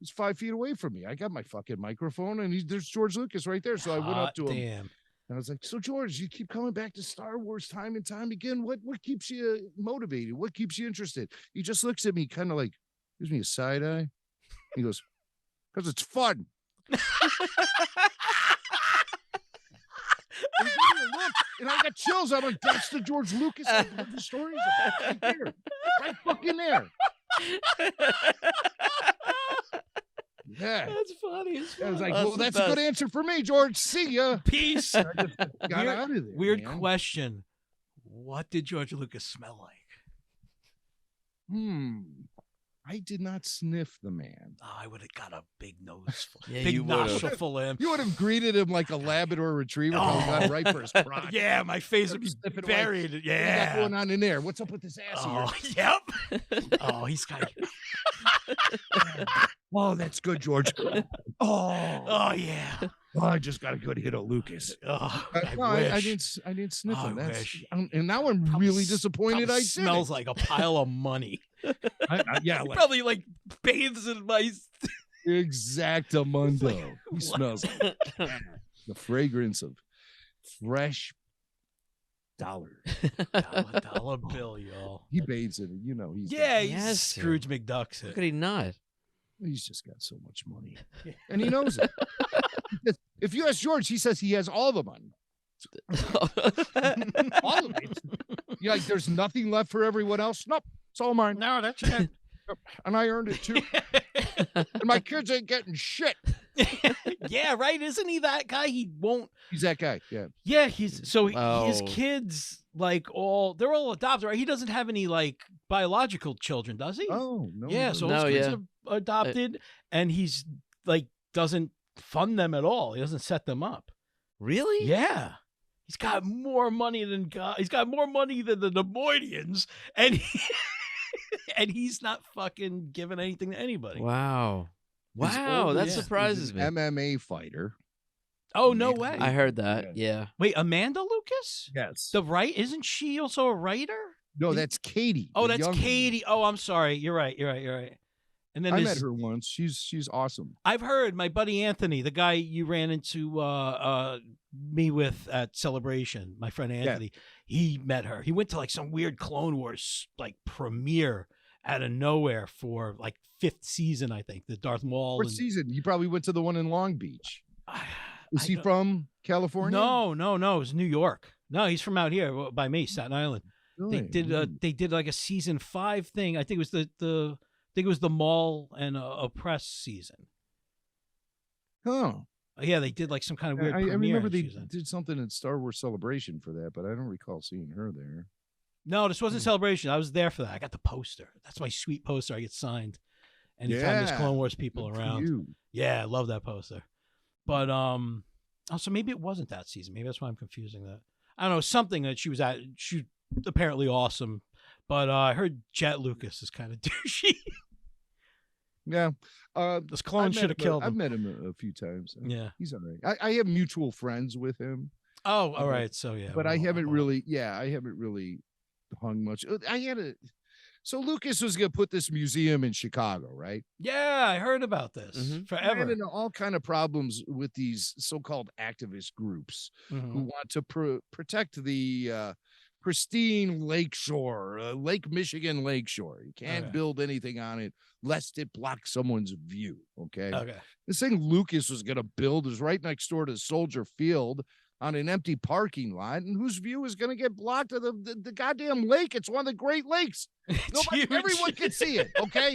he's 5 feet away from me. I got my fucking microphone, and there's George Lucas right there. So I went up to him. And I was like, so George, you keep coming back to Star Wars time and time again. What keeps you motivated? What keeps you interested? He just looks at me kind of like, gives me a side eye. He goes, because it's fun. And I got chills. I'm like, that's the George Lucas I heard the stories about. Right there. Right fucking there. Yeah. That's funny. I was like, well, that's a good answer for me, George. See ya. Peace. I just got out of there. Weird question. What did George Lucas smell like? I did not sniff the man. Oh, I would have got a big nose full. Yeah, big you nostril full of him. You would have greeted him like a Labrador retriever going right for his crotch. Yeah, my face would be buried. Like, yeah. What's going on in there? What's up with this ass here? Yep. Oh, he's got Oh, that's good, George. Oh, yeah. Oh, I just got a good hit of Lucas. Oh, I didn't sniff him. And now I'm really disappointed. I smells like a pile of money. Yeah, he probably like bathes in my exactamundo. He smells like the fragrance of fresh dollar. dollar bill, y'all. He bathes in it, he's he's Scrooge McDuck's it. How could he not? He's just got so much money, and he knows it. If you ask George, he says he has all the money. All of it. Like, there's nothing left for everyone else. Nope, it's all mine. No, that's it. And I earned it too. And my kids ain't getting shit. Yeah, right. Isn't he that guy? He won't. He's that guy. Yeah. Yeah, his kids, like they're all adopted, right? He doesn't have any like biological children, does he? Oh no. Yeah, so his kids are adopted, and he's like doesn't fund them at all. He doesn't set them up. Really? Yeah. He's got more money than God. He's got more money than the Nemoidians, and and he's not fucking giving anything to anybody. Wow. That surprises me. MMA fighter. Oh, no way. I heard that. Yeah. Wait, Amanda Lucas? Yes. Isn't she also a writer? No, that's Katie. Oh, that's Katie. Oh, I'm sorry. You're right. And then I met her once. She's awesome. I've heard my buddy Anthony, the guy you ran into me with at Celebration, my friend Anthony, he met her. He went to like some weird Clone Wars like premiere out of nowhere for like 5th season, I think. The Darth Maul. What season? You probably went to the one in Long Beach. Is he from California? No. It was New York. No, he's from out here by me, Staten Island. Really? They did like a season 5 thing. I think it was the mall and a press season. Huh. Yeah, they did like some kind of weird I premiere. remember and they she was in. did something at Star Wars Celebration for that, but I don't recall seeing her there. No, this wasn't Celebration. I was there for that. I got the poster. That's my sweet poster. I get signed anytime there's Clone Wars people Good for around. you. Yeah, I love that poster. But so maybe it wasn't that season. Maybe that's why I'm confusing that. I don't know, something that she was at. She apparently awesome, but I heard Jet Lucas is kind of douchey. Yeah. This clone should have killed him. I've met him a few times. Yeah. He's all right. I have mutual friends with him. Oh, all right. So yeah. But I haven't really hung much. So Lucas was going to put this museum in Chicago, right? Yeah, I heard about this forever. And all kind of problems with these so-called activist groups who want to protect the pristine lakeshore, Lake Michigan lakeshore. You can't build anything on it lest it blocks someone's view. Okay. This thing Lucas was going to build is right next door to Soldier Field on an empty parking lot, and whose view is going to get blocked of the goddamn lake. It's one of the Great Lakes. Everyone can see it. Okay.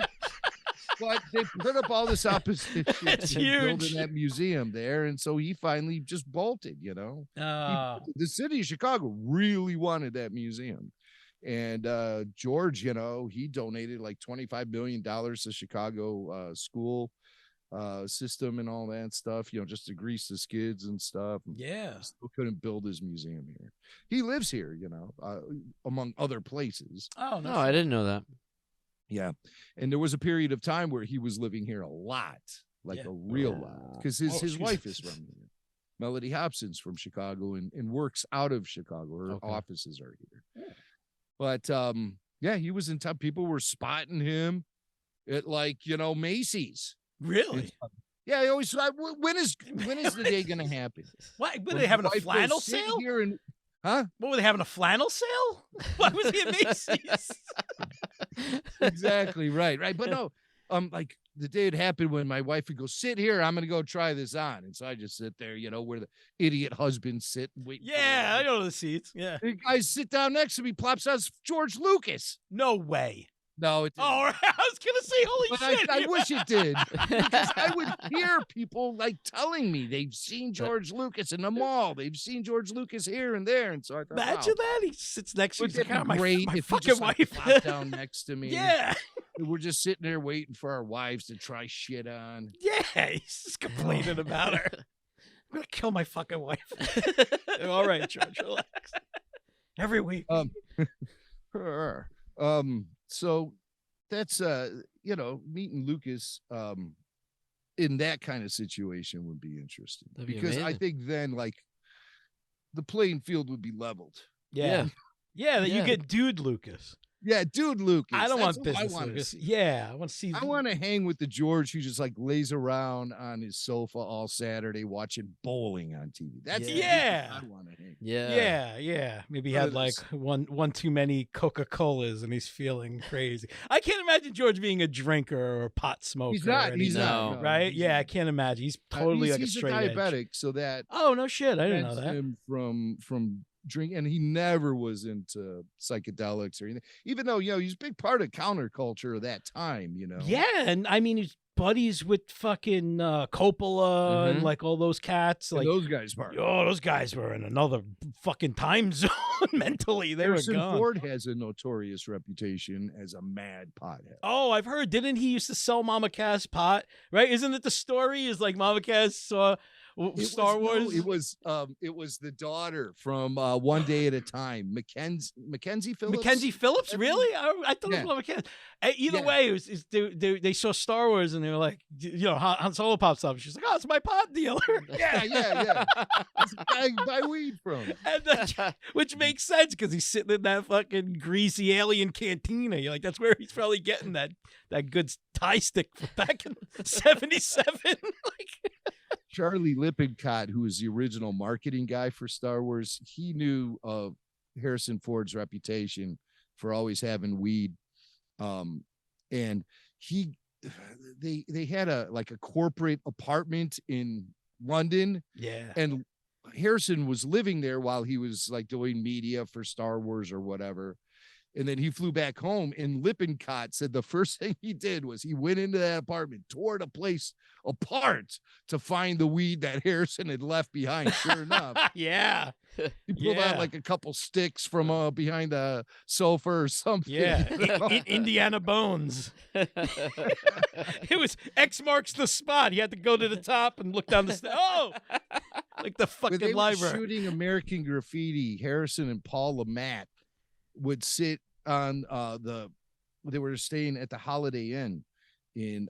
But they put up all this opposition and building that museum there, and so he finally just bolted. The city of Chicago really wanted that museum, and George, he donated like $25 million to Chicago school system and all that stuff, just to grease the skids and stuff. Yeah. Still couldn't build his museum here. He lives here, among other places. Oh, no, I didn't know that. Yeah. And there was a period of time where he was living here a lot, like a real lot, because his wife is from here. Melody Hobson's from Chicago and works out of Chicago. Her offices are here. Yeah. But he was in town. People were spotting him at Macy's. Really? Yeah, I always thought, when is the day going to happen? What? Were they having a flannel sale? Huh? What, were they having a flannel sale? Why was he at Macy's? Exactly, right. But no, like the day it happened when my wife would go, sit here, I'm going to go try this on. And so I just sit there, where the idiot husbands sit and wait. Yeah, I go to the seats. Yeah. The guy sit down next to me, plops out George Lucas. No way. No, it didn't. Oh, I was going to say, holy shit. I wish it did. Because I would hear people telling me they've seen George Lucas in the mall. They've seen George Lucas here and there. And so I thought, imagine that. He sits next to me. It'd be great if he just plopped down next to me. Yeah. We're just sitting there waiting for our wives to try shit on. Yeah, he's just complaining about her. I'm going to kill my fucking wife. All right, George, relax. Every week. So that's meeting Lucas in that kind of situation would be interesting. Because I think then the playing field would be leveled. Yeah. Yeah, you get Dude Lucas. Yeah, Dude Lucas. I don't want business Lucas. Yeah, I want to see. I want to hang with the George who just lays around on his sofa all Saturday watching bowling on TV. That's I want to hang. Yeah. Maybe he had one too many Coca-Colas and he's feeling crazy. I can't imagine George being a drinker or a pot smoker. He's not. He's not. Right? No, I can't imagine. He's totally he's a straight a diabetic, edge. so that. Oh no shit! I didn't know that. Him from drink, and he never was into psychedelics or anything, even though he's a big part of counterculture of that time. Yeah, and I mean he's buddies with fucking Coppola and all those cats. And those guys those guys were in another fucking time zone mentally. They Harrison were gone. Ford has a notorious reputation as a mad pothead. Oh, I've heard. Didn't he used to sell Mama Cass pot? Right? Isn't it the story? Is Mama Cass saw Star Wars? No, it was the daughter from One Day at a Time, Mackenzie Phillips. Mackenzie Phillips, really? I thought it was Mackenzie. Either way, they saw Star Wars and they were like, Han Solo pops up. She's like, oh, it's my pot dealer. Yeah. That's the guy I buy weed from. And which makes sense because he's sitting in that fucking greasy alien cantina. You're like, that's where he's probably getting that good Thai stick back in '77. Charlie Lippincott, who was the original marketing guy for Star Wars, he knew of Harrison Ford's reputation for always having weed. And they had a corporate apartment in London. Yeah. And Harrison was living there while he was doing media for Star Wars or whatever. And then he flew back home, and Lippincott said the first thing he did was he went into that apartment, tore the place apart to find the weed that Harrison had left behind. Sure enough. Yeah. He pulled out like a couple sticks from behind the sofa or something. Yeah. Indiana Bones. It was X marks the spot. He had to go to the top and look down the stairs. Oh, like the When fucking they were library. shooting American Graffiti, Harrison and Paul LaMatt would sit on they were staying at the Holiday Inn in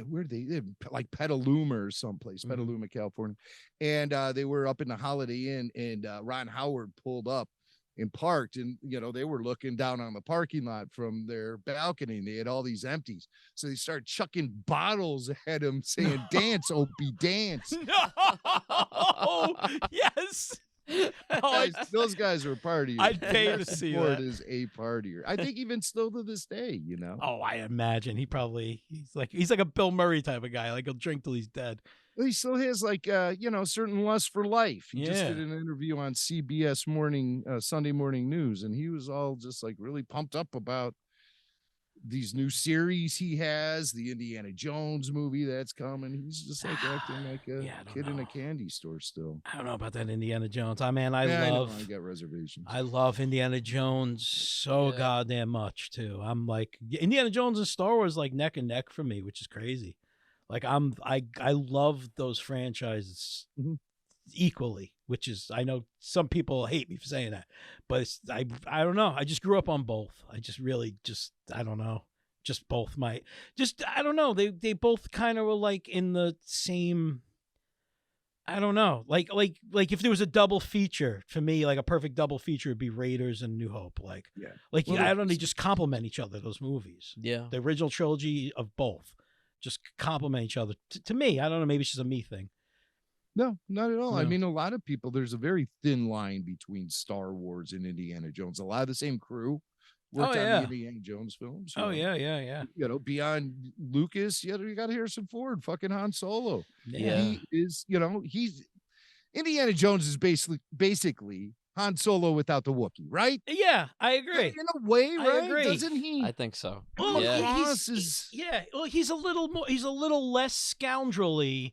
where they live, like Petaluma or someplace, Petaluma, California. And they were up in the Holiday Inn, and Ron Howard pulled up and parked, and they were looking down on the parking lot from their balcony, and they had all these empties. So they started chucking bottles at him, saying, "Dance, Opie, dance." No. Yes. Those guys were partiers. I'd pay to see Ford that. is a partier. I think even still to this day, Oh, I imagine he's like a Bill Murray type of guy. Like he'll drink till he's dead. He still has certain lust for life. He just Yeah. did an interview on CBS morning, Sunday morning news, and he was all just like really pumped up about these new series he has, the Indiana Jones movie that's coming. He's just like acting like a kid in a candy store still. I don't know about that Indiana Jones. I got reservations. I love Indiana Jones so goddamn much too. I'm like Indiana Jones and Star Wars like neck and neck for me, which is crazy. Like I love those franchises equally, which is, I know some people hate me for saying that, but I don't know. I just grew up on both. I just really I don't know. Just both I don't know. They both kind of were like in the same, I don't know. Like if there was a double feature for me, like a perfect double feature would be Raiders and New Hope. I don't know, they just complement each other, those movies. Yeah. The original trilogy of both just complement each other. To me, I don't know, maybe it's just a me thing. No, not at all. No. I mean, a lot of people, there's a very thin line between Star Wars and Indiana Jones. A lot of the same crew worked on the Indiana Jones films. Yeah. Beyond Lucas, you got Harrison Ford, fucking Han Solo. Yeah. He is, Indiana Jones is basically Han Solo without the Wookiee, right? Yeah, I agree. In a way, right? I agree. Doesn't he? I think so. Well, Yeah. he's a little less scoundrelly.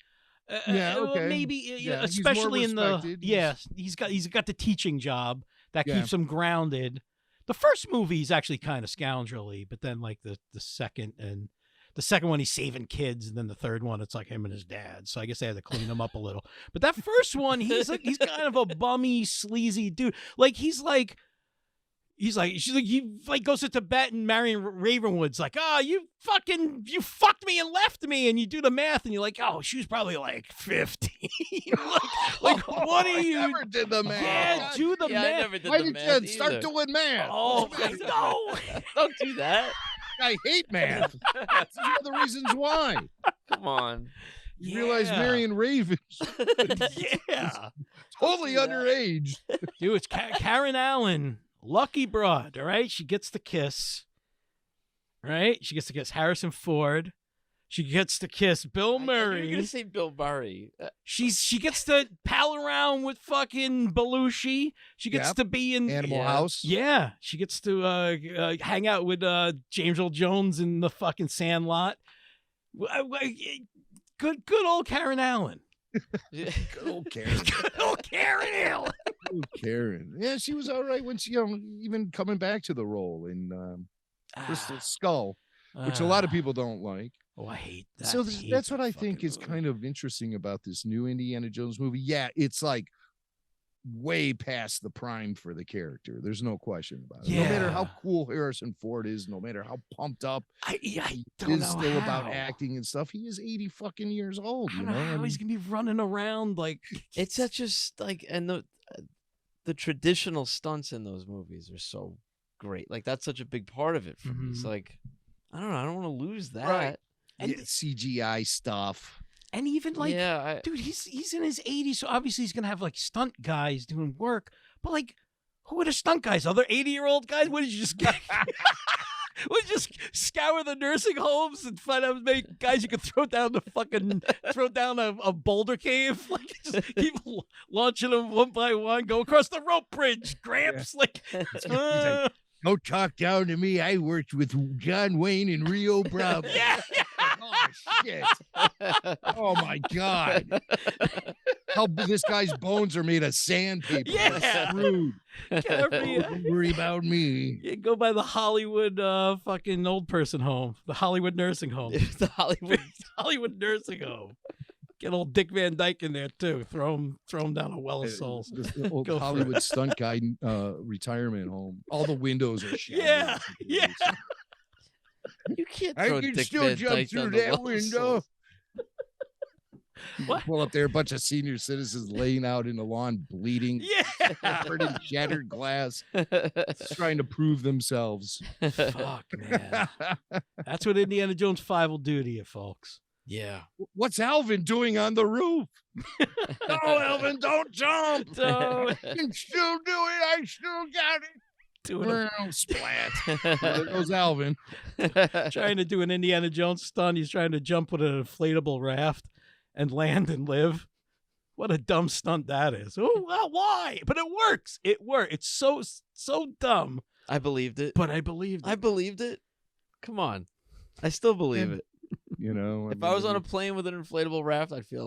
Okay. Maybe he's more especially in the respected. he's got the teaching job that keeps him grounded. The first movie is actually kind of scoundrelly, but then like the second one he's saving kids, and then the third one it's like him and his dad. So I guess they had to clean him up a little. But that first one, he's kind of a bummy, sleazy dude. Like she's like he like goes to Tibet and Marion Ravenwood's like, you fucked me and left me, and you do the math and you're like, oh, she was probably like 15. What are you? I never did the math. Yeah, do the math. I never did Why the did math you start either. doing math? Oh no! Don't do that. I hate math. That's one of the reasons why. Come on. You realize Marion Raven Yeah, totally underage. dude, it's Karen Allen, lucky broad. All right, she gets the kiss. Right, she gets to kiss Harrison Ford. She gets to kiss Bill Murray. You're gonna say Bill Murray. She gets to pal around with fucking Belushi. She gets to be in Animal House. Yeah, she gets to hang out with James Earl Jones in the fucking Sandlot. Good old Karen Allen. Good old Karen. Good old Karen Allen. Good Karen. Yeah, she was all right when she even coming back to the role in Crystal Skull, which a lot of people don't like. Oh, I hate that. So that's what I think is kind of interesting about this new Indiana Jones movie. Yeah, it's like way past the prime for the character. There's no question about it. No matter how cool Harrison Ford is, no matter how pumped up I don't he know is still how. about acting and stuff, he is 80 fucking years old. I don't know how he's gonna be running around like. It's such a and the traditional stunts in those movies are so great. Like that's such a big part of it for me. It's like I don't know. I don't want to lose that. Right. And CGI stuff. And even like, dude, he's in his 80s, so obviously he's gonna have like stunt guys doing work. But like, who are the stunt guys? Other 80-year-old guys? What did you just get? We'll just scour the nursing homes and find out as many guys you can throw down a boulder cave. Like just keep launching them one by one. Go across the rope bridge, Gramps. Like, don't talk down to me. I worked with John Wayne and Rio Bravo. Yeah. Oh shit! Oh my god! How this guy's bones are made of sandpaper. Yeah. Screwed. Don't worry about me. You go by the Hollywood fucking old person home, the Hollywood nursing home, The Hollywood nursing home. Get old Dick Van Dyke in there too. Throw him down a well of souls. This old Go for Hollywood it. stunt guy retirement home. All the windows are shattered. Yeah. You can't I throw can Dick still Van jump Dyke through down the that well of window. souls. What? Pull up there, a bunch of senior citizens laying out in the lawn, bleeding, Yeah. covered in shattered glass, trying to prove themselves. Fuck, man. That's what Indiana Jones 5 will do to you, folks. Yeah. What's Alvin doing on the roof? No, Alvin, don't jump. So I can still do it. I still got it. doing a, Splat. There goes Alvin. trying to do an Indiana Jones stunt. He's trying to jump with an inflatable raft and land and live. What a dumb stunt that is. Oh, well, why? But it works. It works. It's so dumb. I believed it. But I believed it. I believed it. Come on. I still believe And- it. You know, If I was on a plane with an inflatable raft, I'd feel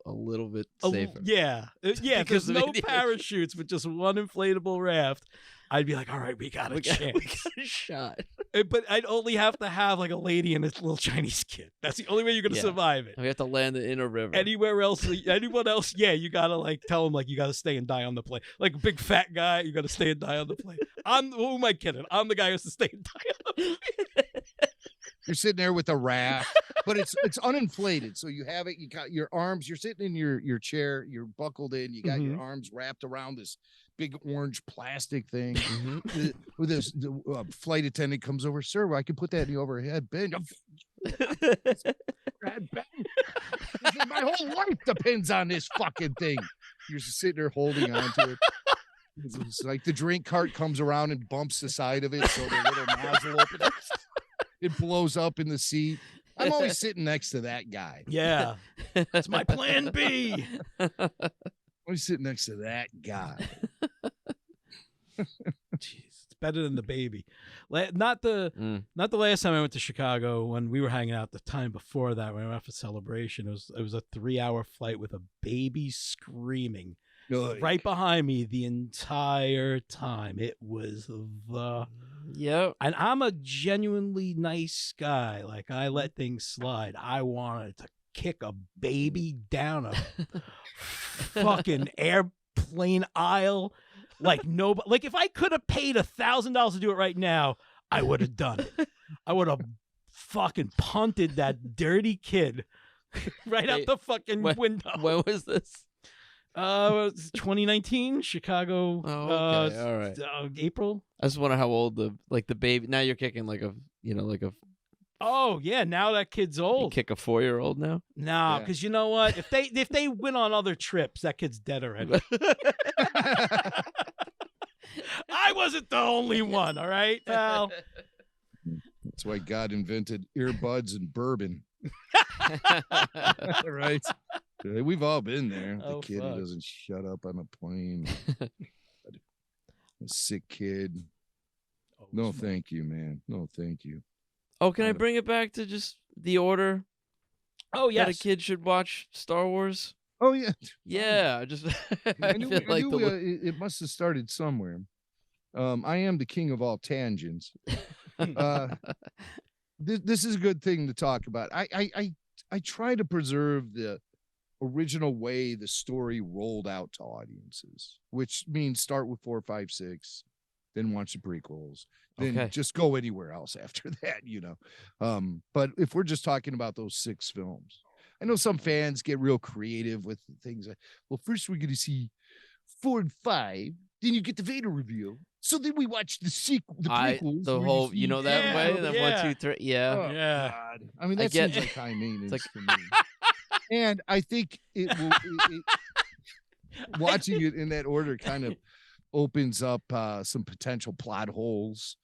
a little bit safer. Yeah. Yeah. If Because there's of no Indiana parachutes, but just one inflatable raft, I'd be like, all right, we got a chance. We got a shot. But I'd only have to have like a lady and a little Chinese kid. That's the only way you're going to Yeah. survive it. We have to land it in a river. Anywhere else, anyone else, yeah, you gotta like tell them like you gotta stay and die on the plane. Like a big fat guy, you gotta stay and die on the plane. Who am I kidding? I'm the guy who has to stay and die on the plane. You're sitting there with a raft, but it's uninflated. So you have it, you got your arms, you're sitting in your chair, you're buckled in, you got your arms wrapped around this big orange plastic thing. With this flight attendant comes over, sir, I can put that in the overhead bin. My whole life depends on this fucking thing. You're just sitting there holding on to it. It's like the drink cart comes around and bumps the side of it, so the little nozzle opens. It blows up in the seat. I'm always sitting next to that guy. Yeah, that's my plan B. Always sitting next to that guy. Jeez, it's better than the baby. Not the last time I went to Chicago when we were hanging out. The time before that, when we went out for Celebration, it was a 3-hour flight with a baby screaming right behind me the entire time. It was the Yep. And I'm a genuinely nice guy. Like I let things slide. I wanted to kick a baby down a fucking airplane aisle. Like nobody. Like if I could have paid $1,000 to do it right now, I would have done it. I would have fucking punted that dirty kid right out the fucking window. When was this? It was 2019 Chicago. Oh, okay. All right. April. I just wonder how old the baby. Now you're kicking like a Oh yeah, now that kid's you old. kick a 4-year-old now. Nah, because you know what? If they went on other trips, that kid's dead already. I wasn't the only one. All right, pal. That's why God invented earbuds and bourbon. Right? We've all been there. The kid who doesn't shut up on a plane. A sick kid. No, thank you, man. No, thank you. Oh, can I bring it back to just the order? Oh, yes. That a kid should watch Star Wars? Oh, yeah. Yeah, I just I knew it must have started somewhere. I am the king of all tangents. This is a good thing to talk about. I try to preserve the original way the story rolled out to audiences, which means start with 4, 5, 6, then watch the prequels, then just go anywhere else after that, you know. But if we're just talking about those 6 films, I know some fans get real creative with things like, well, first we're going to see 4 and 5, then you get the Vader reveal. So then we watch the prequels. The whole, you know that way? Then 1, 2, 3. Yeah. Oh, yeah. God. I mean, that seems like high maintenance to me. And I think it will, watching it in that order kind of opens up some potential plot holes.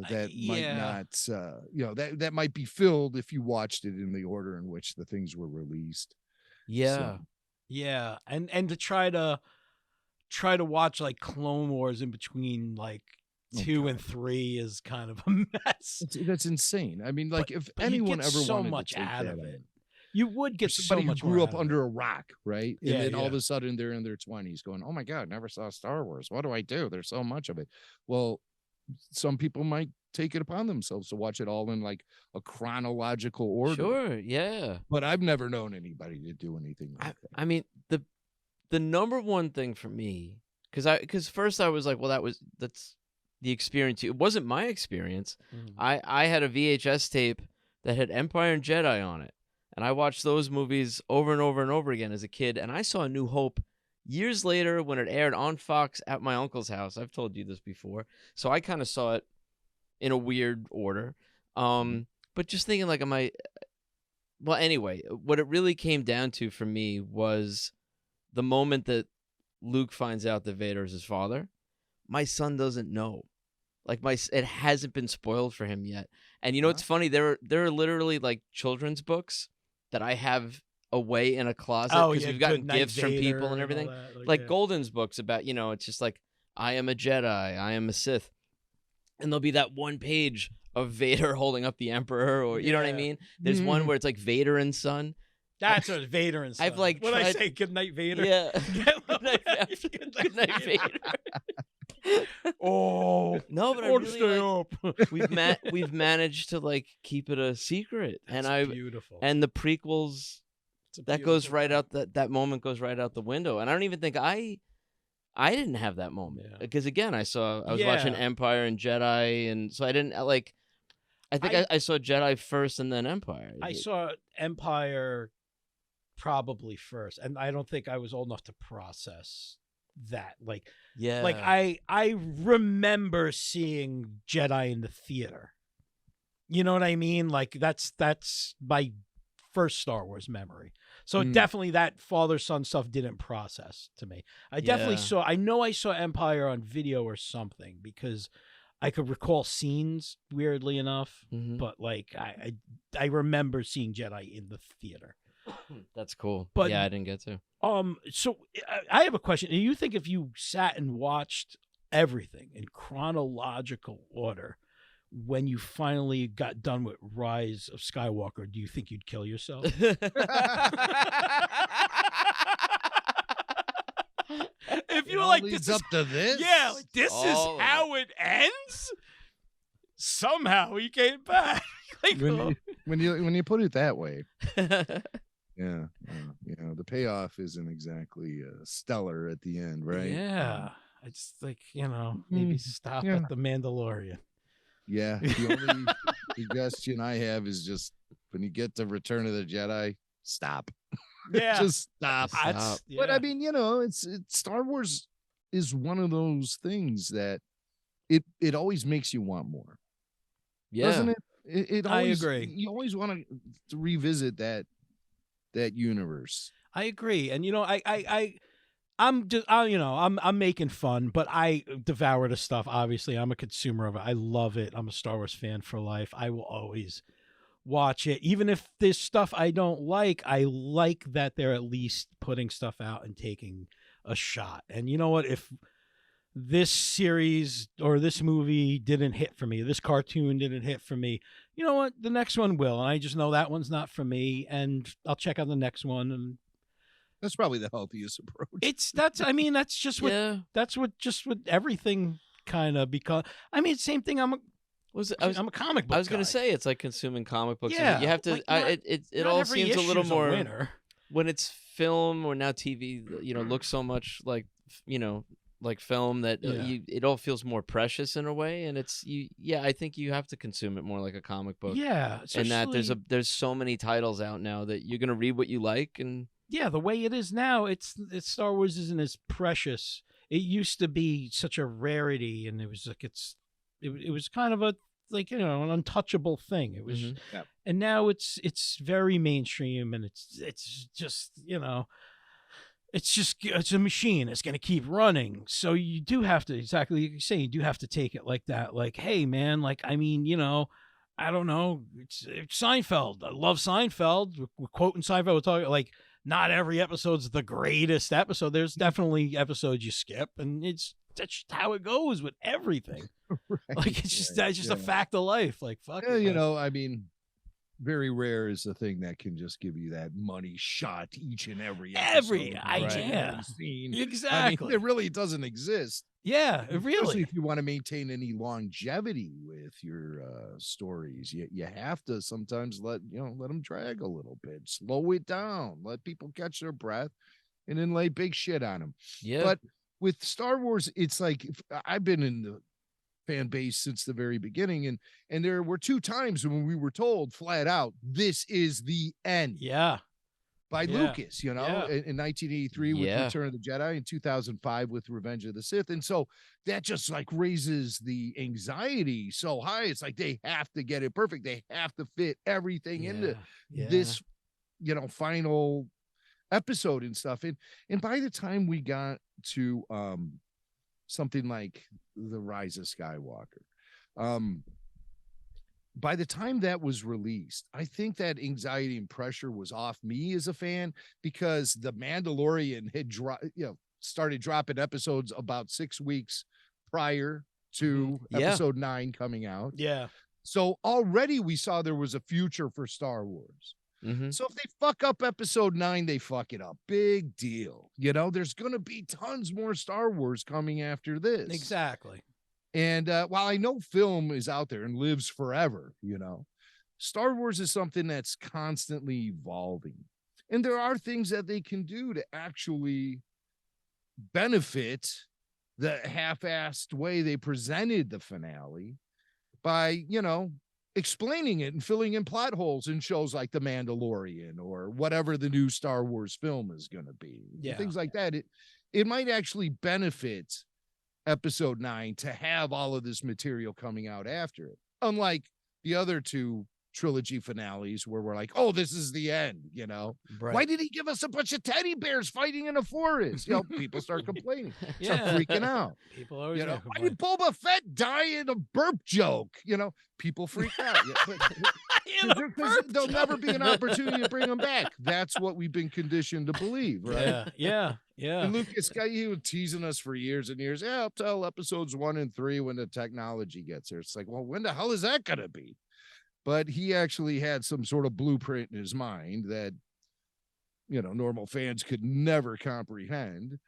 that might yeah. not, that might be filled if you watched it in the order in which the things were released. Yeah. So, Yeah, and to try to watch like Clone Wars in between like Oh, 2 God. and 3 is kind of a mess. That's insane. I mean, like, But- if but you anyone get ever so wanted much to take out that of on, it. You would for get so somebody who much grew more up out of under it. a rock, right? And Yeah, then all of yeah. a sudden they're in their 20s going, oh my God, never saw Star Wars. What do I do? There's so much of it. Well, some people might take it upon themselves to watch it all in like a chronological order. Sure. Yeah. But I've never known anybody to do anything like that. I mean, the number one thing for me, because first I was like, well, that's the experience. It wasn't my experience. Mhm. I had a VHS tape that had Empire and Jedi on it, and I watched those movies over and over and over again as a kid. And I saw A New Hope years later when it aired on Fox at my uncle's house. I've told you this before, so I kind of saw it in a weird order. But just thinking like, well, anyway, what it really came down to for me was the moment that Luke finds out that Vader is his father. My son doesn't know. Like it hasn't been spoiled for him yet. And you know what's funny? There are literally like children's books that I have away in a closet because we've gotten gifts from people and everything. Like Golden's books about, it's just like, I am a Jedi, I am a Sith. And there'll be that one page of Vader holding up the Emperor, or you know what I mean? There's one where it's like Vader and son. That's what Vader and son. I've like what I tried... say, good night, Vader. Yeah. Good night, Vader. Oh no, but I really stay up. we've managed to like keep it a secret. That's beautiful. And the prequels that goes right out that moment goes right out the window. And I don't even think I didn't have that moment because again I was watching Empire and Jedi, and so I didn't like. I think I saw Jedi first and then Empire. I saw Empire probably first, and I don't think I was old enough to process that. Like I remember seeing Jedi in the theater. You know what I mean? Like that's my first Star Wars memory. So definitely that father-son stuff didn't process to me. I definitely saw, I know I saw Empire on video or something because I could recall scenes weirdly enough, but like I remember seeing Jedi in the theater. That's cool. But yeah, I didn't get to. So I have a question. Do you think if you sat and watched everything in chronological order, when you finally got done with Rise of Skywalker, do you think you'd kill yourself? If you were like, leads up to this, yeah, like, this is how it ends. Somehow he came back. Like, when you put it that way, yeah, the payoff isn't exactly stellar at the end, right? Yeah, it's like maybe stop at the Mandalorian. Yeah, the only suggestion I have is just when you get to Return of the Jedi, stop. Yeah, just stop. Yeah. But I mean, it's Star Wars is one of those things that it always makes you want more. Yeah, doesn't it? It always, I agree. You always want to revisit that universe. I agree, and I'm making fun, but I devour the stuff. Obviously, I'm a consumer of it. I love it. I'm a Star Wars fan for life. I will always watch it, even if there's stuff I don't like. I like that they're at least putting stuff out and taking a shot. And you know what? If this series or this movie didn't hit for me, this cartoon didn't hit for me, you know what? The next one will, and I just know that one's not for me, and I'll check out the next one. And that's probably the healthiest approach. That's just what everything kind of becomes. I mean, same thing. I'm a comic book. I was going to say it's like consuming comic books. Yeah, you have to. It all seems a little more when it's film or now TV. Looks so much like like film that it all feels more precious in a way, and I think you have to consume it more like a comic book. Yeah, and that there's so many titles out now that you're gonna read what you like, and the way it is now, it's Star Wars isn't as precious. It used to be such a rarity, and it was like it was kind of an untouchable thing. It was, and now it's very mainstream, and it's just it's a machine. It's going to keep running. So you do have to, exactly like you say, you do have to take it like that. Like, hey, man, like, I mean, I don't know. It's Seinfeld. I love Seinfeld. We're quoting Seinfeld. We're talking like not every episode's the greatest episode. There's definitely episodes you skip, and that's just how it goes with everything. Right, Like that's just a fact of life. Like fuck it, you man. know, I mean, very rare is the thing that can just give you that money shot each and every episode. Yeah, scene. exactly. I mean, it really doesn't exist. Yeah, Especially really. if you want to maintain any longevity with your stories, you have to sometimes let them drag a little bit, slow it down, let people catch their breath, and then lay big shit on them. Yeah. But with Star Wars, it's like I've been in the fan base since the very beginning, and there were 2 times when we were told flat out, this is the end. Yeah. By Lucas, in 1983 with Yeah. Return of the Jedi, in 2005 with Revenge of the Sith. And so that just like raises the anxiety so high. It's like they have to get it perfect. They have to fit everything into this, final episode and stuff. And by the time we got to something like The Rise of Skywalker, by the time that was released, I think that anxiety and pressure was off me as a fan, because The Mandalorian had started dropping episodes about 6 weeks prior to episode 9 coming out. Yeah. So already we saw there was a future for Star Wars. Mm-hmm. So if they fuck up episode 9, they fuck it up. Big deal. There's going to be tons more Star Wars coming after this. Exactly. And while I know film is out there and lives forever, Star Wars is something that's constantly evolving. And there are things that they can do to actually benefit the half-assed way they presented the finale by, explaining it and filling in plot holes in shows like The Mandalorian or whatever the new Star Wars film is going to be. Yeah. Things like that. It might actually benefit episode 9 to have all of this material coming out after it, unlike the other 2 trilogy finales where we're like, oh, this is the end. Right. Why did he give us a bunch of teddy bears fighting in a forest? People start complaining, start freaking out. People always why did Boba Fett die in a burp joke? People freak out. There'll never be an opportunity to bring them back. That's what we've been conditioned to believe, right? Yeah. And Lucas, he was teasing us for years and years. Yeah, up till episodes 1 and 3 when the technology gets there. It's like, well, when the hell is that going to be? But he actually had some sort of blueprint in his mind that, normal fans could never comprehend,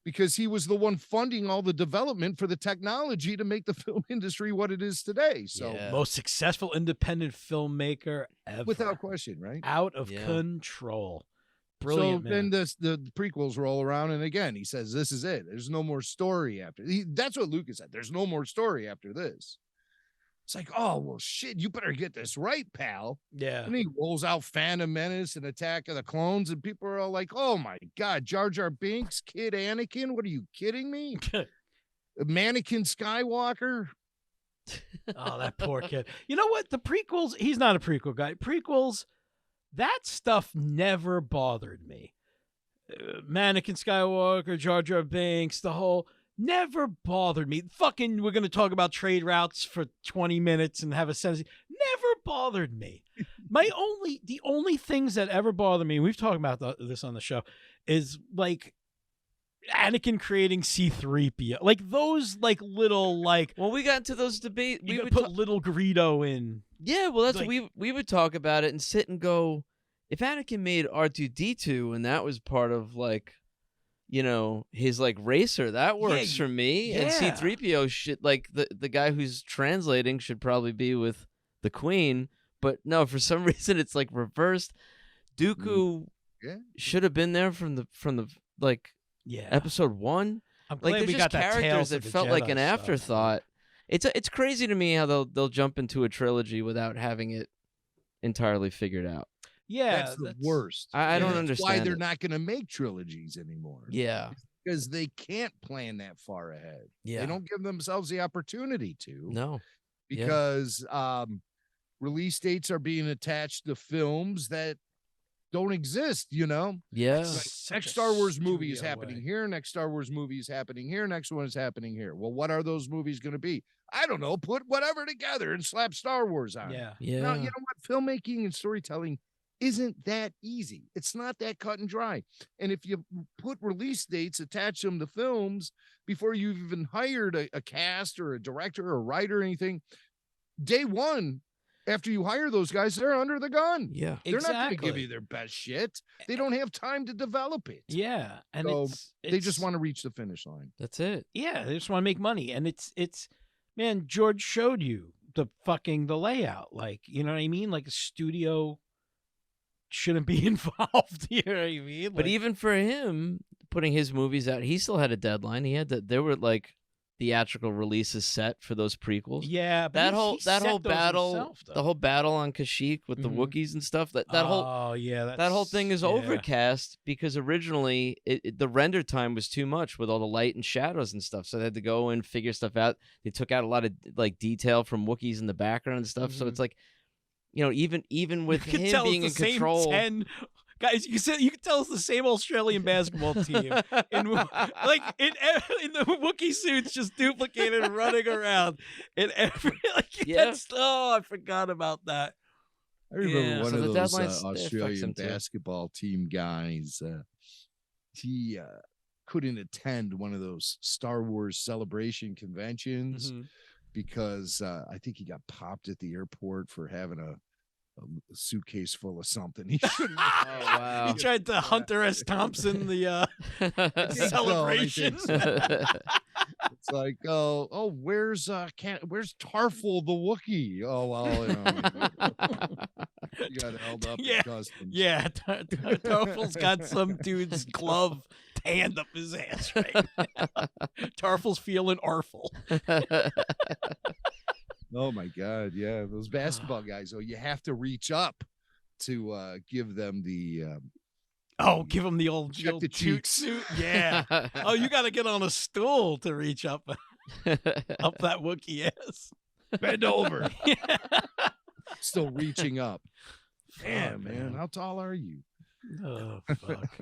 because he was the one funding all the development for the technology to make the film industry what it is today. So most successful independent filmmaker ever. Without question, right? Out of control. Brilliant, so man. Then the prequels roll around, and again he says, this is it. There's no more story after. That's what Lucas said. There's no more story after this. It's like, oh, well, shit, you better get this right, pal. Yeah. And he rolls out Phantom Menace and Attack of the Clones, and people are all like, oh my God, Jar Jar Binks, Kid Anakin, what are you kidding me? Mannequin Skywalker. Oh, that poor kid. You know what? The prequels, he's not a prequel guy. Prequels, that stuff never bothered me. Mannequin Skywalker, Jar Jar Binks, the whole... never bothered me. Fucking, we're going to talk about trade routes for 20 minutes and have a sense. Never bothered me. The only things that ever bother me, and we've talked about this on the show, is like Anakin creating C-3PO. Like those like little like... Well, we got into those debates. We would put little Greedo in. Yeah, well, that's like, we would talk about it and sit and go, if Anakin made R2-D2 and that was part of like, his like racer, that works for me. Yeah. And C-3PO should, like, the guy who's translating should probably be with the Queen, but no, for some reason it's like reversed. Dooku should have been there from the like episode 1. I'm glad like, we got that characters that felt like an Jedi afterthought. It's crazy to me how they'll jump into a trilogy without having it entirely figured out. Yeah, that's the worst. I don't understand why they're not going to make trilogies anymore. Yeah, because they can't plan that far ahead. Yeah, they don't give themselves the opportunity to. No, because release dates are being attached to films that don't exist, you know? Yeah. Such Next a Star Wars movie is studio happening way. here. Next Star Wars movie is happening here. Next one is happening here. Well, what are those movies going to be? I don't know. Put whatever together and slap Star Wars on it. Yeah. Yeah. Now, you know what? Filmmaking and storytelling isn't that easy. It's not that cut and dry. And if you put release dates, attach them to films before you've even hired a cast or a director or a writer or anything, day one, after you hire those guys, they're under the gun. Yeah. They're not going to give Exactly. you their best shit. They don't have time to develop it. Yeah, and So, it's They just want to reach the finish line. That's it. yeah, they just want to make money, and it's man, George showed you the layout, like, you know what I mean, like a studio shouldn't be involved. You know what I mean? But Like, even for him putting his movies out, he still had a deadline. He had there were like theatrical releases set for those prequels. yeah, but That he whole set those battle, himself, the though. whole battle on Kashyyyk with the Mhm. Wookiees and stuff. That whole oh yeah, that whole thing is yeah. overcast because originally the render time was too much with all the light and shadows and stuff. So they had to go and figure stuff out. They took out a lot of like detail from Wookiees in the background and stuff. So Mhm. it's like, you know, even with You can him tell being in it's the same control. 10 guys. You can tell it's the same Australian basketball team. In the Wookiee suits, just duplicated and running around in every Yeah. that's, I forgot about that. I remember Yeah. one So of the those deadlines, they affect Australian him too. basketball team guys. He couldn't attend one of those Star Wars celebration conventions Mhm. because I think he got popped at the airport for having a suitcase full of something. He shouldn't. Oh, wow. He tried to Hunter S. Thompson the think so, celebration. I think It's like, where's Tarful the Wookiee? Oh well, you know, you got held up Yeah. at customs. Yeah, Tarful's got some dude's glove tanned up his ass, right? Tarful's feeling artful. Oh my God, yeah, those basketball guys. Oh, you have to reach up to give them the Oh, give him the old, Check the toot cheeks. suit. Yeah. Oh, you got to get on a stool to reach up that Wookiee ass. bend over. Yeah. Still reaching up. Fuck, Damn, man, how tall are you? Oh, fuck.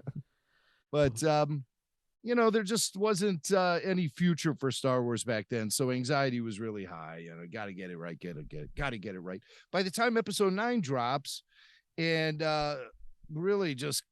But there just wasn't any future for Star Wars back then, so anxiety was really high. You know, got to get it right, got to get it right. By the time Episode 9 drops, and really just,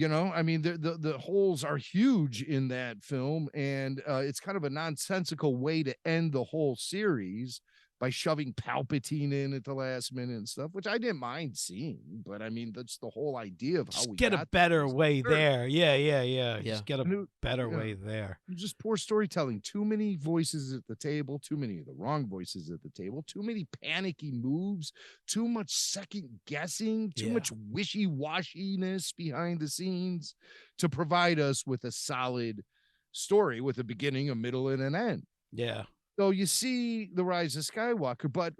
I mean, the holes are huge in that film, and it's kind of a nonsensical way to end the whole series by shoving Palpatine in at the last minute and stuff, which I didn't mind seeing. But I mean, that's the whole idea of how Just we get a got better there. way Sure. there. Yeah. Yeah. Just get And a it- better yeah. way there. Just poor storytelling. Too many voices at the table. Too many of the wrong voices at the table. Too many panicky moves. Too much second guessing. Too Yeah. much wishy-washiness behind the scenes to provide us with a solid story with a beginning, a middle, and an end. Yeah. So you see the Rise of Skywalker, but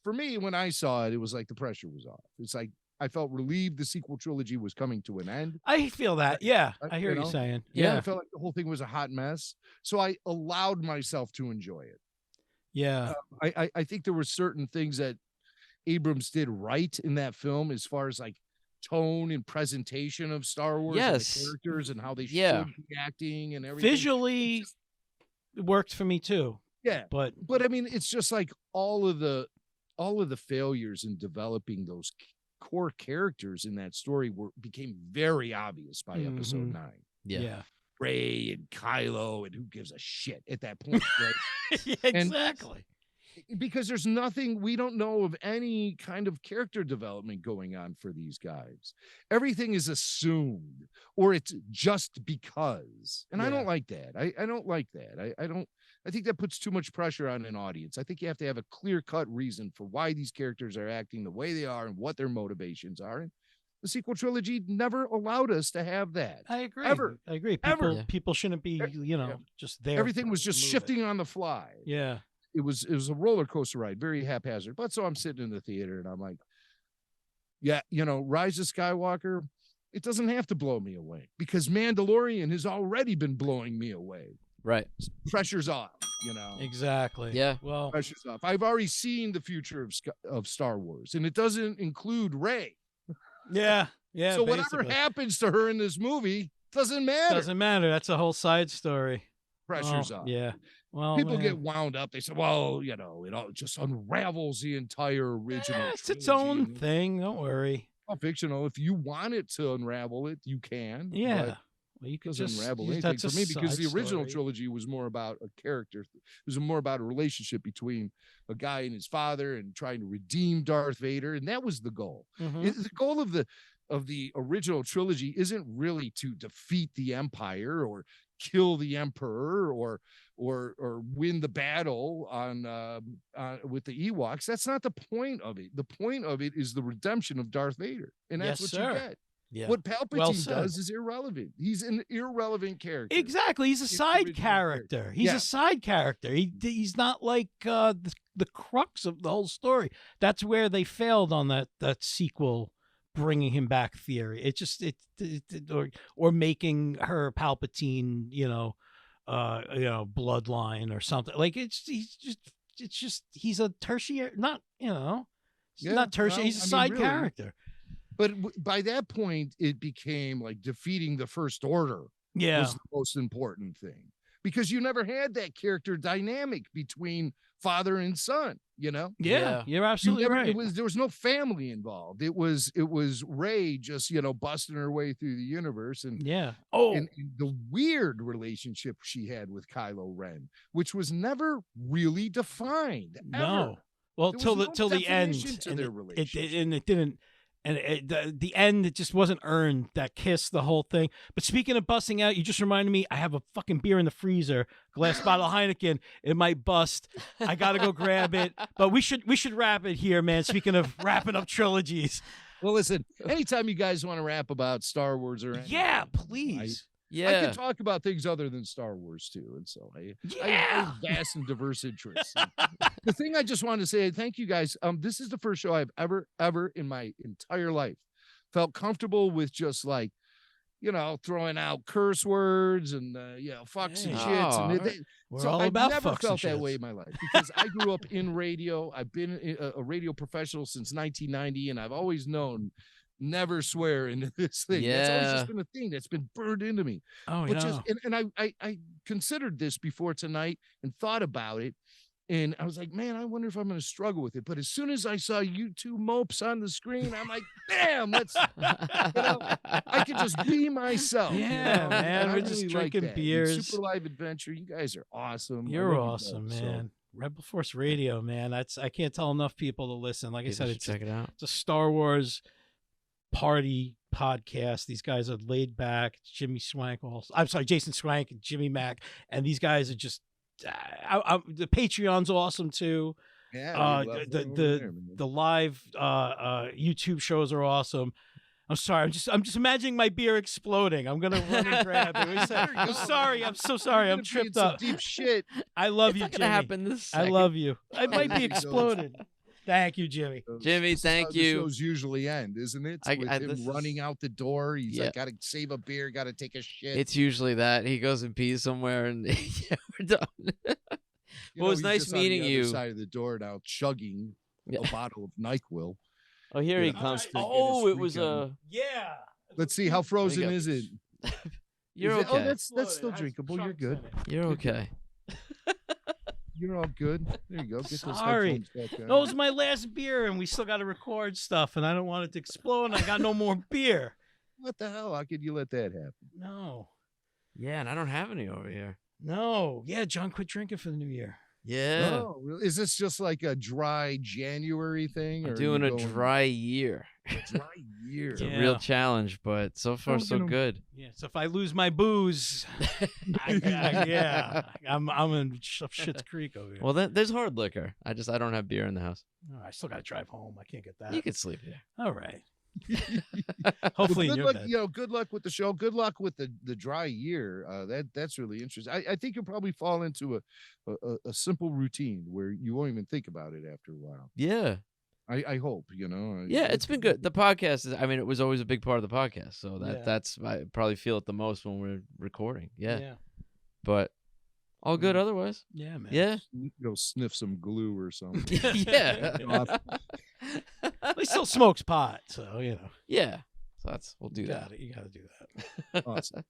for me, when I saw it, it was like the pressure was off. It's like I felt relieved the sequel trilogy was coming to an end. I feel that. Yeah. I- I hear you you know, saying. Yeah. I felt like the whole thing was a hot mess. So I allowed myself to enjoy it. Yeah. I think there were certain things that Abrams did right in that film as far as like tone and presentation of Star Wars and Yes. the characters and how they Yeah. should be acting and everything. Visually, it worked for me too. Yeah. But But I mean, it's just like all of the failures in developing those core characters in that story became very obvious by Episode Mhm. 9. Yeah. Rey and Kylo, and who gives a shit at that point, right? yeah, exactly. Because there's nothing, we don't know of any kind of character development going on for these guys. Everything is assumed, or it's just because. And I Yeah. don't like that. I don't like that. I think that puts too much pressure on an audience. I think you have to have a clear-cut reason for why these characters are acting the way they are and what their motivations are. And the sequel trilogy never allowed us to have that. I agree. Ever. I agree. Ever. Yeah. People shouldn't be, just there. Everything was to just move it. shifting on the fly. Yeah. It was a roller coaster ride, very haphazard. But so I'm sitting in the theater and I'm like, yeah, Rise of Skywalker, it doesn't have to blow me away because Mandalorian has already been blowing me away. Right. Pressure's off, Exactly. Yeah. Well, Pressure's off. I've already seen the future of Star Wars, and it doesn't include Rey. Yeah. Yeah. So whatever basically. happens to her in this movie doesn't matter. Doesn't matter. That's a whole side story. Pressure's Well, on. Yeah. Well, People man. get wound up. They say, well, it all just unravels the entire original. It's its trilogy. own thing. Don't worry. All fictional. If you want it to unravel it, you can. Yeah. But Well, you it could doesn't just unravel use anything that's for a me because the side original story. trilogy was more about a character. It was more about a relationship between a guy and his father and trying to redeem Darth Vader, and that was the goal. Mhm. The goal of the original trilogy isn't really to defeat the Empire or kill the Emperor or win the battle on with the Ewoks. That's not the point of it. The point of it is the redemption of Darth Vader, and that's Yes, what sir. you get. Yeah. What Palpatine Well said. does is irrelevant. He's an irrelevant character. Exactly. He's a It's the side original character. He's Yeah. a side character. He's not like the crux of the whole story. That's where they failed on that sequel, bringing him back theory. It just or making her Palpatine, bloodline or something. Like he's a tertiary, not Yeah, not tertiary. well, He's a I mean, side really. character. But by that point, it became like defeating the First Order Yeah. was the most important thing because you never had that character dynamic between father and son. Yeah, Yeah. you're absolutely right. There was no family involved. It was Rey just busting her way through the universe and Yeah. Oh, and the weird relationship she had with Kylo Ren, which was never really defined. no. Ever. Well, There till was the no till the end, definition to and their it relationship. didn't. And the end, it just wasn't earned. That kiss, the whole thing. But speaking of busting out, you just reminded me. I have a fucking beer in the freezer, glass bottle of Heineken. It might bust. I gotta go grab it. But we should wrap it here, man. Speaking of wrapping up trilogies, Well, listen, anytime you guys want to rap about Star Wars or anything, yeah, please. I Yeah. can talk about things other than Star Wars too, and so I Yeah. have vast and diverse interests. The thing I just wanted to say, thank you guys. This is the first show I've ever in my entire life felt comfortable with, just like throwing out curse words and fucks and Hey. shits. Oh, And We're so all I've about never fucks felt and that shits. way in my life because I grew up in radio. I've been a radio professional since 1990, and I've always known never swear into this thing. That's always Yeah. just been a thing that's been burned into me. Oh, Which yeah. is, and I considered this before tonight and thought about it. And I was like, man, I wonder if I'm going to struggle with it. But as soon as I saw you two mopes on the screen, I'm like, damn, I could just be myself. Yeah, man, And I we're just like drinking that. And beers. Super Live Adventure. You guys are awesome. I You're love you awesome, both, so- man. Rebel Force Radio, man. I can't tell enough people to listen. Like I People said, should it's check it out. It's a Star Wars party podcast. These guys are laid back. Jimmy Swank, I'm sorry, Jason Swank and Jimmy Mack, and these guys are just. The Patreon's awesome too. Yeah, we love them over there, man. The live YouTube shows are awesome. I'm sorry. I'm just imagining my beer exploding. I'm gonna run and grab it. Wait a second. I'm sorry. I'm so sorry. You're I'm gonna be in tripped some up. deep shit. I love It's you, not Jimmy. gonna happen this I second. love you. I might be There you go. exploding. Thank you, Jimmy. Jimmy, This is how thank the you. shows usually end, isn't it? I- With I- him this is- running out the door. He's Yeah. like, gotta save a beer, gotta take a shit. It's usually that he goes and pees somewhere, and yeah, we're done. You Well, it was he's nice just on meeting the other you. Side of the door now, chugging Yeah. a bottle of NyQuil. Oh, here he Yeah. comes. All right. Oh, Get it his was freak Yeah. Let's see how frozen go. is it. You're Is it- okay. Oh, that's still drinkable. You're good. You're okay. You're all good. There you go. Get those Sorry. headphones back on. That was my last beer, and we still got to record stuff, and I don't want it to explode. And I got no more beer. What the hell? How could you let that happen? No. Yeah, and I don't have any over here. No. Yeah, John quit drinking for the new year. Yeah, Oh, really? Is this just like a dry January thing? I'm or doing you a going dry year. dry year? It's a Yeah. real challenge, but so far Don't so get 'em- good. Yeah. So if I lose my booze, I'm in Shit's Creek over here. Well, then there's hard liquor. I don't have beer in the house. Oh, I still got to drive home. I can't get that. You can sleep here. All right. Well, Hopefully, in good your luck. bed. Good luck with the show. Good luck with the dry year. That's really interesting. I think you'll probably fall into a simple routine where you won't even think about it after a while. Yeah. I hope, Yeah, it's been good. The podcast is, it was always a big part of the podcast. So Yeah. that's, I probably feel it the most when we're recording. Yeah. Yeah. But all good Mm. otherwise. Yeah, man. Yeah. Go sniff some glue or something. Yeah. he still smokes pot, so you know. Yeah. So we'll do You that. gotta do that. Awesome.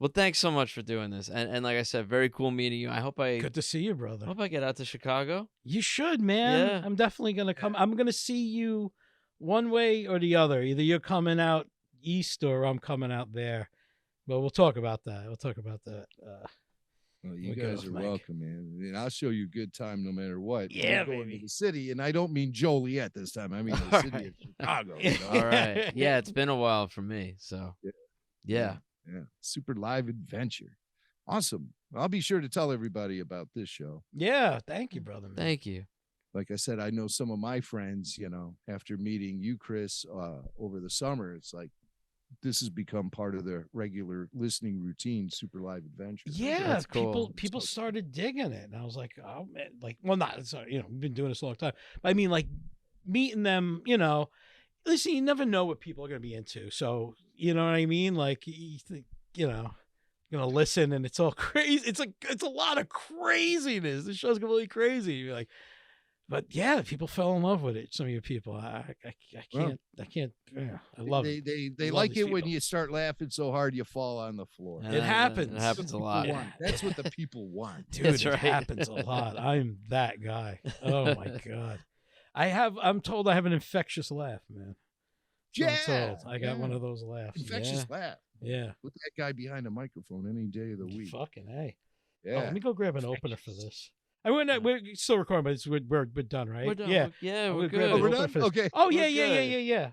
Well, thanks so much for doing this. And like I said, very cool meeting you. I hope I Good to see you, brother. get out to Chicago. You should, man. Yeah. I'm definitely gonna come. I'm gonna see you one way or the other. Either you're coming out east or I'm coming out there. But we'll talk about that. Well, you We guys go, are Mike. welcome, man. And I'll show you a good time no matter what. Yeah, We're going baby. to the city, and I don't mean Joliet this time. I mean the All city right. of Chicago. You know? All right. Yeah, it's been a while for me. So yeah. Yeah. Super live adventure. Awesome. I'll be sure to tell everybody about this show. Yeah, thank you, brother. Man. Thank you. Like I said, I know some of my friends, after meeting you, Chris, over the summer, it's like this has become part of their regular listening routine, super live adventure. Yeah, That's cool. people started digging it, and I was like, oh man, not sorry, we've been doing this a long time, but I mean, like meeting them, listen, you never know what people are gonna be into, so you know what I mean, like you think, you're gonna listen, and it's all crazy. It's a lot of craziness. The show's completely crazy. You're like, but yeah, people fell in love with it. Some of you people, I can't. Yeah, I love it. They love like these it when people. you start laughing so hard you fall on the floor. It happens. It happens a lot. People want. That's what the people want. Dude, That's it right. happens a lot. I'm that guy. Oh my god. I'm told I have an infectious laugh, man. So I'm told. I got one of those laughs. Infectious laugh. Yeah. Put that guy behind a microphone any day of the week. Fucking A. Yeah. Oh, let me go grab an opener for this. We're still recording, but we're done, right? We're done. Yeah. Yeah, I'm we're gonna grab good. an we're opener done? for this. Okay. Oh We're yeah. good. Yeah.